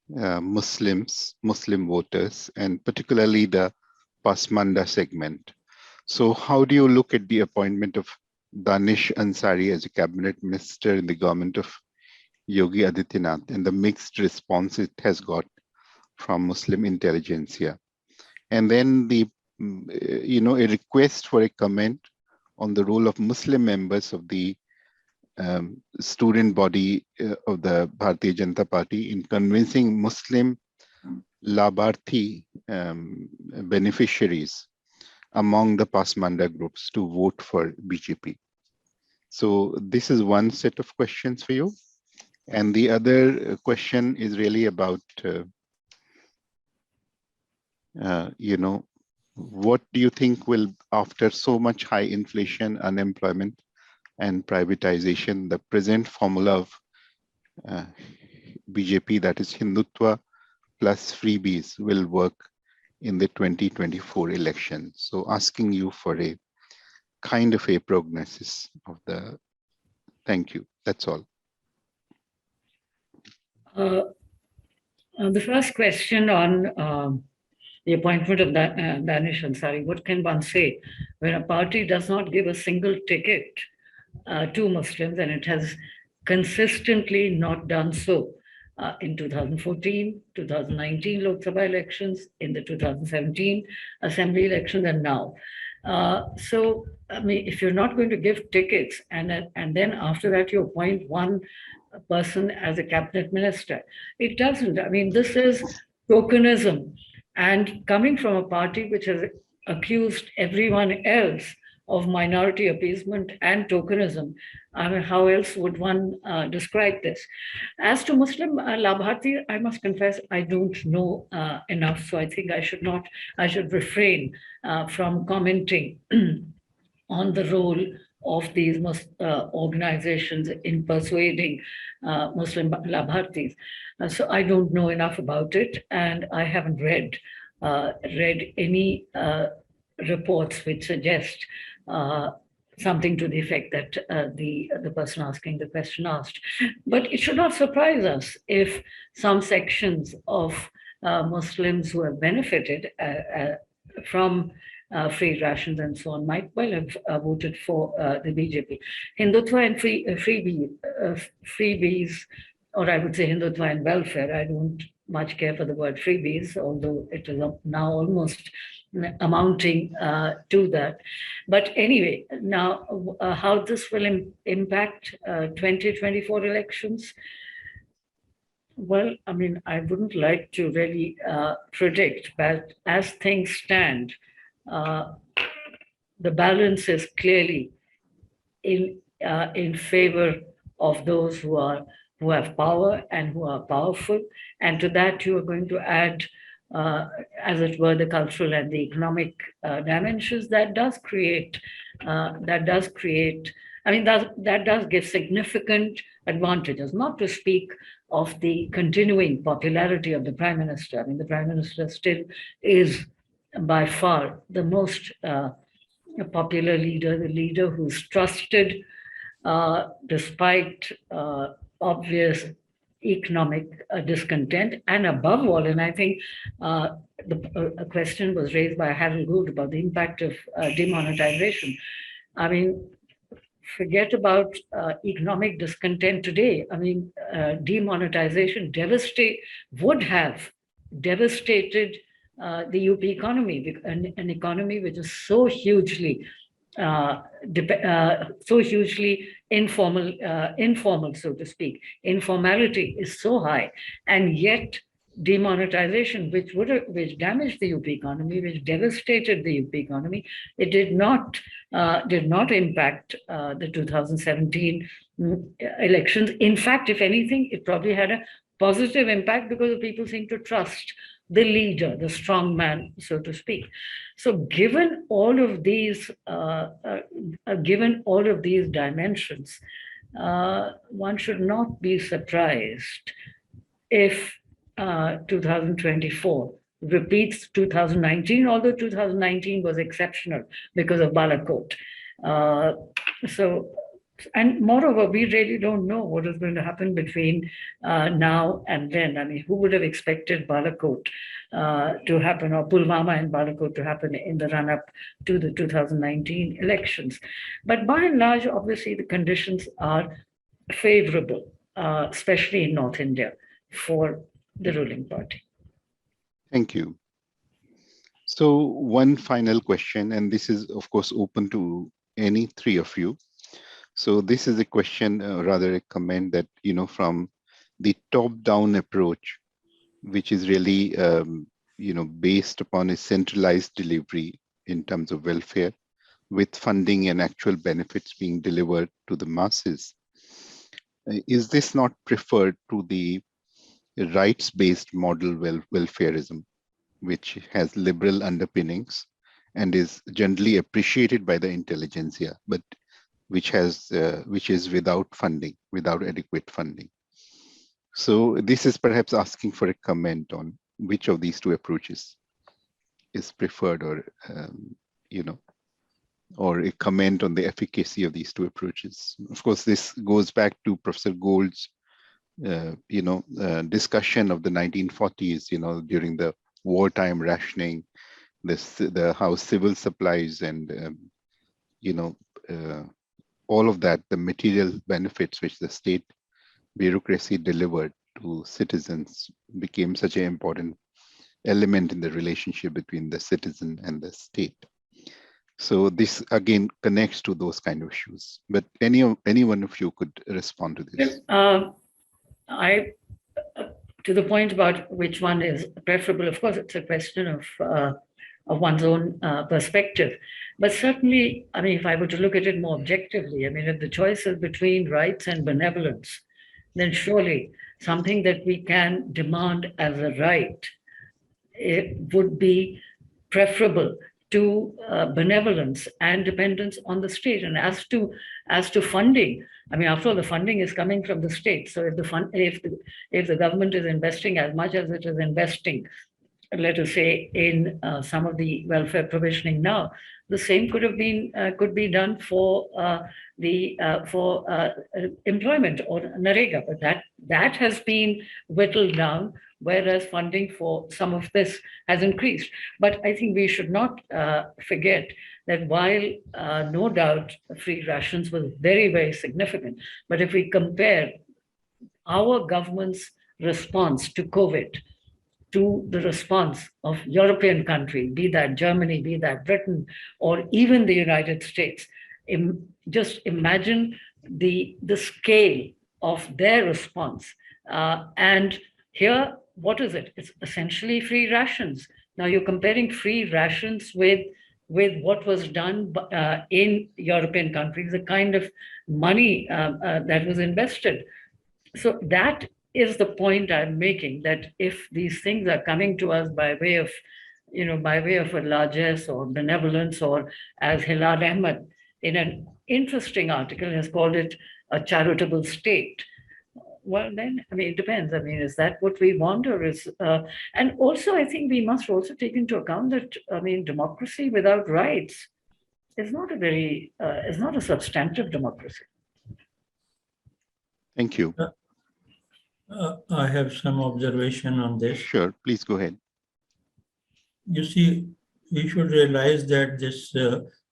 Muslim voters, and particularly the Pasmanda segment. So how do you look at the appointment of Danish Ansari as a cabinet minister in the government of Yogi Adityanath and the mixed response it has got from Muslim intelligentsia? And then the, a request for a comment on the role of Muslim members of the student body of the Bharatiya Janata Party in convincing Muslim Labharthi beneficiaries among the Pasmanda groups to vote for BJP. So this is one set of questions for you. And the other question is really about, what do you think will, after so much high inflation, unemployment, and privatization, the present formula of BJP, that is Hindutva plus freebies, will work in the 2024 election? So asking you for a kind of a prognosis of the, thank you, that's all. The first question on the appointment of Danish Ansari, what can one say when a party does not give a single ticket to Muslims, and it has consistently not done so in 2014, 2019 Lok Sabha elections, in the 2017 Assembly elections, and now. So, I mean, if you're not going to give tickets and then after that you appoint one person as a cabinet minister, it doesn't. I mean, this is tokenism. And coming from a party which has accused everyone else of minority appeasement and tokenism, I mean, how else would one describe this? As to Muslim Labharthi, I must confess, I don't know enough. So I think I should refrain from commenting on the role of these organizations in persuading Muslim Labharthis. So I don't know enough about it, and I haven't read any reports which suggest something to the effect that the person asking the question asked. But it should not surprise us if some sections of Muslims who have benefited from free rations and so on might well have voted for the BJP. Hindutva and freebies, or I would say Hindutva and welfare. I don't much care for the word freebies, although it is now almost amounting to that. But anyway, now how this will impact 2024 elections? Well, I mean, I wouldn't like to really predict, but as things stand, the balance is clearly in favor of those who have power and who are powerful, and to that you are going to add, as it were, the cultural and the economic dimensions. That does create. I mean, that does give significant advantages. Not to speak of the continuing popularity of the Prime Minister. I mean, the Prime Minister still is by far the most popular leader, the leader who's trusted despite obvious economic discontent, and above all, and I think a question was raised by Harold Gould about the impact of demonetization. I mean, forget about economic discontent today. I mean, demonetization would have devastated the UP economy, an economy which is so hugely informal, so to speak. Informality is so high, and yet demonetization, which damaged the UP economy, which devastated the UP economy, it did not impact the 2017 elections. In fact, if anything, it probably had a positive impact because the people seem to trust the leader, the strong man, so to speak. So, given all of these dimensions, one should not be surprised if 2024 repeats 2019, although 2019 was exceptional because of Balakot. And moreover, we really don't know what is going to happen between now and then. I mean, who would have expected Balakot to happen, or Pulwama and Balakot to happen in the run-up to the 2019 elections? But by and large, obviously, the conditions are favorable, especially in North India, for the ruling party. Thank you. So one final question, and this is, of course, open to any three of you. So this is a question, rather a comment that, from the top-down approach, which is really, based upon a centralized delivery in terms of welfare, with funding and actual benefits being delivered to the masses. Is this not preferred to the rights-based model welfareism, which has liberal underpinnings and is generally appreciated by the intelligentsia, but which is without adequate funding? So this is perhaps asking for a comment on which of these two approaches is preferred, or or a comment on the efficacy of these two approaches. Of course, this goes back to Professor Gould's discussion of the 1940s, during the wartime rationing, how civil supplies and all of that, the material benefits which the state bureaucracy delivered to citizens became such an important element in the relationship between the citizen and the state. So this again connects to those kind of issues. But any one of you could respond to this. To the point about which one is preferable, of course, it's a question of one's own perspective. But certainly, I mean, if I were to look at it more objectively, I mean, if the choice is between rights and benevolence, then surely something that we can demand as a right, it would be preferable to benevolence and dependence on the state. And as to funding, I mean, after all, the funding is coming from the state. So if the government is investing as much as it is investing, let us say, in some of the welfare provisioning now, the same could be done for employment or Narega, but that has been whittled down, whereas funding for some of this has increased. But I think we should not forget that while no doubt free rations was very, very significant, but if we compare our government's response to COVID to the response of European countries, be that Germany, be that Britain, or even the United States, just imagine the scale of their response. And here, what is it? It's essentially free rations. Now you're comparing free rations with what was done in European countries, the kind of money that was invested. So that is the point I'm making, that if these things are coming to us by way of a largesse or benevolence, or as Hilal Ahmed in an interesting article has called it a charitable state, well then, I mean, it depends. I mean, is that what we want, or is, and also I think we must also take into account that, I mean, democracy without rights is not a substantive democracy. Thank you. I have some observation on this. Sure, please go ahead. You see, we should realize that this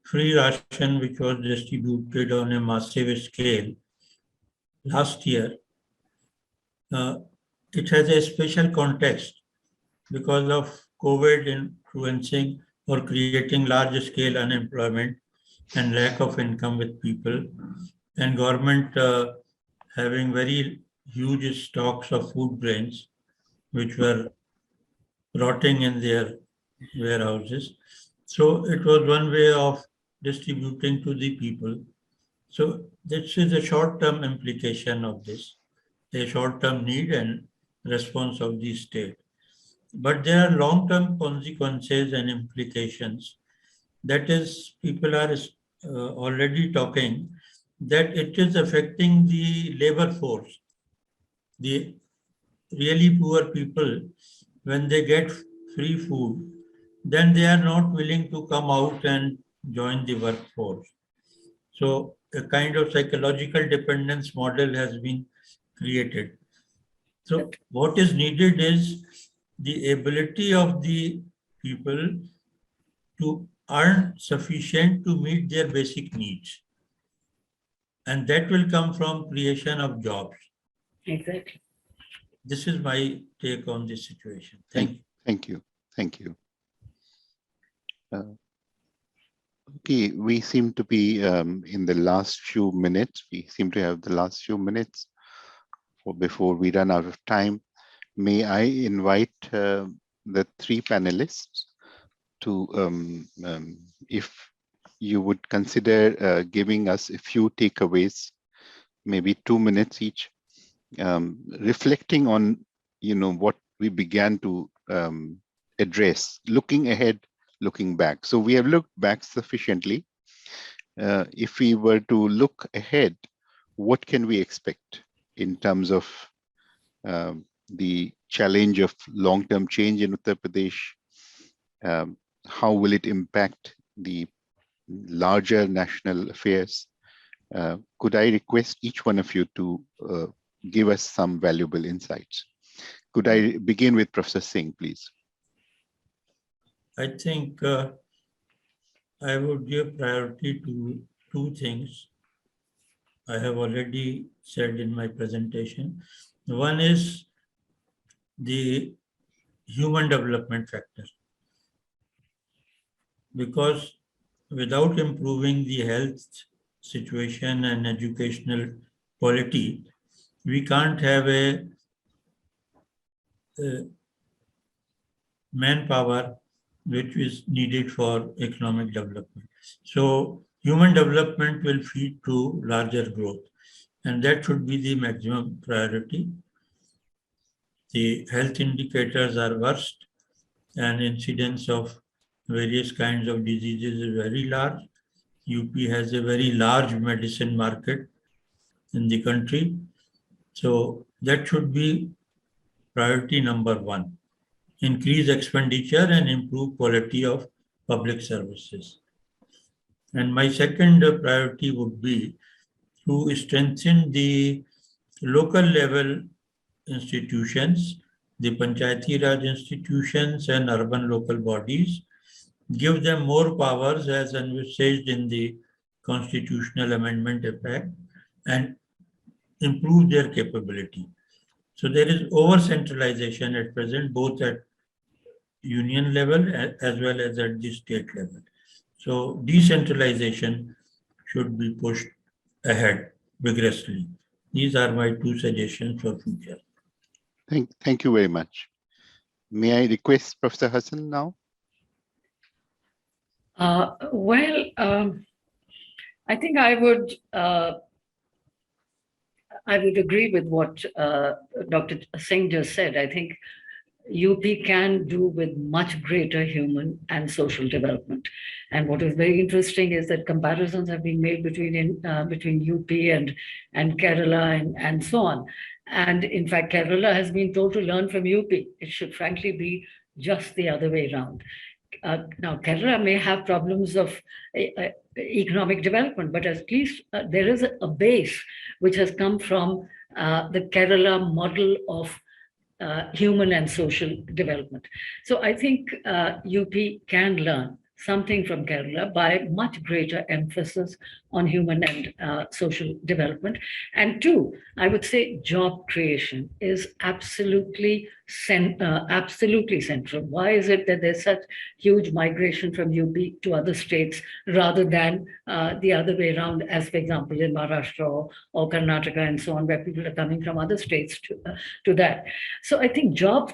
free ration, which was distributed on a massive scale last year, it has a special context because of COVID influencing or creating large-scale unemployment and lack of income with people, and government having very huge stocks of food grains, which were rotting in their warehouses. So it was one way of distributing to the people. So this is a short-term implication of this, a short-term need and response of the state. But there are long-term consequences and implications. That is, people are already talking that it is affecting the labor force. The really poor people, when they get free food, then they are not willing to come out and join the workforce. So a kind of psychological dependence model has been created. So what is needed is the ability of the people to earn sufficient to meet their basic needs. And that will come from creation of jobs. Exactly. This is my take on this situation. Thank you. Thank you. Thank you. Okay, we seem to be in the last few minutes. We seem to have the last few minutes before we run out of time. May I invite the three panelists to, if you would consider giving us a few takeaways, maybe 2 minutes each, reflecting on, what we began to address, looking ahead, looking back. So we have looked back sufficiently. If we were to look ahead, what can we expect in terms of the challenge of long-term change in Uttar Pradesh? How will it impact the larger national affairs? Could I request each one of you to give us some valuable insights? Could I begin with Professor Singh, please? I think I would give priority to two things I have already said in my presentation. One is the human development factor, because without improving the health situation and educational quality, we can't have a manpower which is needed for economic development. So human development will feed to larger growth, and that should be the maximum priority. The health indicators are worst, and incidence of various kinds of diseases is very large. UP has a very large medicine market in the country. So that should be priority number one. Increase expenditure and improve quality of public services. And my second priority would be to strengthen the local level institutions, the Panchayati Raj institutions and urban local bodies, give them more powers as envisaged in the Constitutional Amendment Act, and improve their capability. So there is over-centralization at present, both at union level as well as at the state level. So decentralization should be pushed ahead vigorously. These are my two suggestions for future. Thank you very much. May I request Professor Hassan now? I think I would agree with what Dr. Singh just said. I think UP can do with much greater human and social development. And what is very interesting is that comparisons have been made between UP and Kerala and so on. And in fact, Kerala has been told to learn from UP. It should frankly be just the other way around. Now, Kerala may have problems of economic development, but at least there is a base which has come from the Kerala model of human and social development. So I think UP can learn something from Kerala by much greater emphasis on human and social development. And two, I would say job creation is absolutely central. Why is it that there's such huge migration from UP to other states rather than the other way around, as for example in Maharashtra or Karnataka and so on, where people are coming from other states to that? So I think job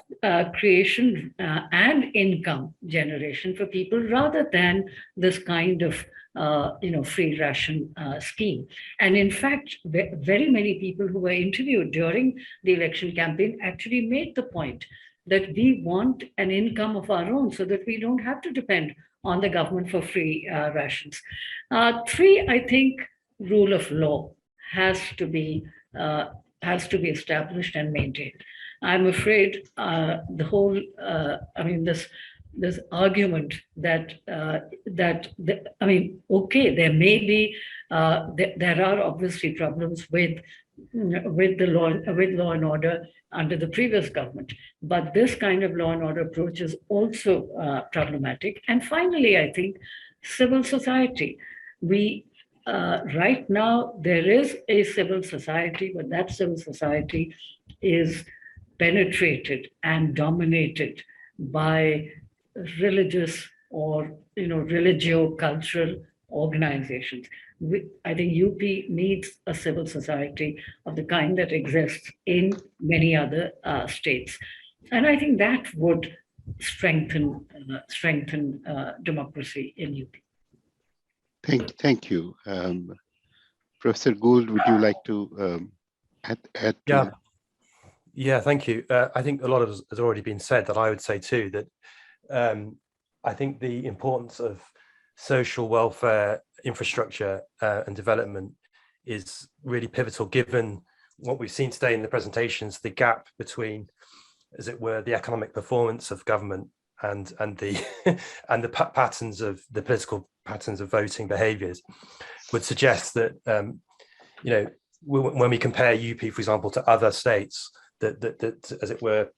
creation and income generation for people rather than this kind of free ration scheme. And in fact, very many people who were interviewed during the election campaign actually made the point that we want an income of our own so that we don't have to depend on the government for free rations. Three, I think rule of law has to be established and maintained. I'm afraid the whole, this argument that okay, there may be there are obviously problems with law and order under the previous government, but this kind of law and order approach is also problematic. And finally, I think civil society. We right now there is a civil society, but that civil society is penetrated and dominated by religious or religio-cultural organizations. I think UP needs a civil society of the kind that exists in many other states, and I think that would strengthen democracy in UP. Thank you, Professor Gould. Would you like to add? Yeah, thank you. I think a lot has already been said. That I would say too that I think the importance of social welfare infrastructure and development is really pivotal, given what we've seen today in the presentations, the gap between, as it were, the economic performance of government and the and the patterns of the political patterns of voting behaviours would suggest that when we compare UP, for example, to other states, that as it were,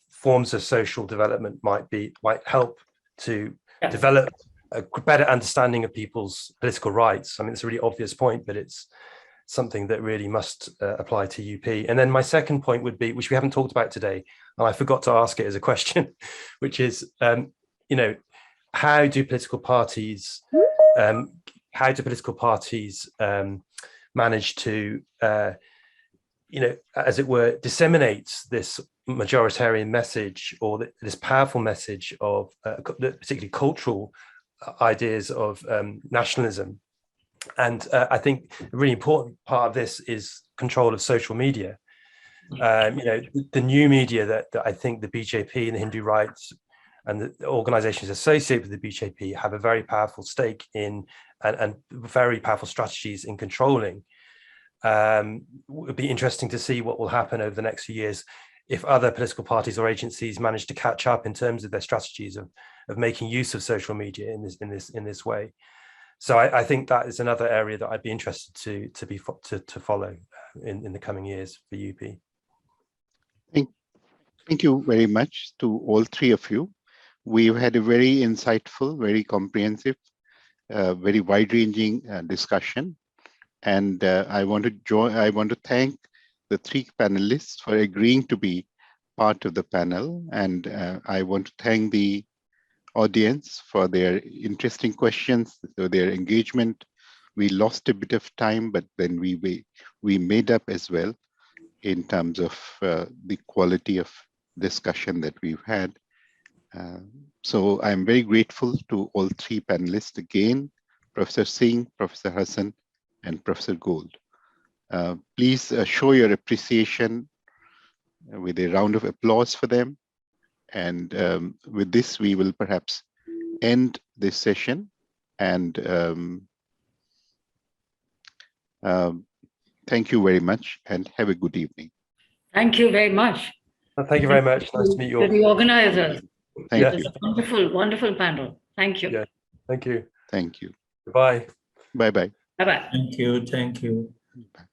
forms of social development might help to develop a better understanding of people's political rights. I mean, it's a really obvious point, but it's something that really must apply to UP. And then my second point would be, which we haven't talked about today, and I forgot to ask it as a question, which is, how do political parties manage to, as it were, disseminate this majoritarian message or this powerful message of particularly cultural ideas of nationalism? And I think a really important part of this is control of social media. The new media that I think the BJP and the Hindu rights and the organizations associated with the BJP have a very powerful stake in and very powerful strategies in controlling. It would be interesting to see what will happen over the next few years if other political parties or agencies manage to catch up in terms of their strategies of making use of social media in this way. So I think that is another area that I'd be interested to follow in the coming years for UP. Thank you very much to all three of you. We've had a very insightful, very comprehensive, very wide-ranging discussion, and I want to thank the three panelists for agreeing to be part of the panel, and I want to thank the audience for their interesting questions, for their engagement. We lost a bit of time, but then we made up as well in terms of the quality of discussion that we've had. So I'm very grateful to all three panelists again, Professor Singh, Professor Hassan, and Professor Gould. Please show your appreciation with a round of applause for them. And with this, we will perhaps end this session. And thank you very much and have a good evening. Thank you very much. Thank you very much. Nice to meet you all. To the organizers. Thank you. Wonderful, wonderful panel. Thank you. Yeah. Thank you. Thank you. Goodbye. Bye-bye. Bye-bye. Thank you. Thank you. Bye.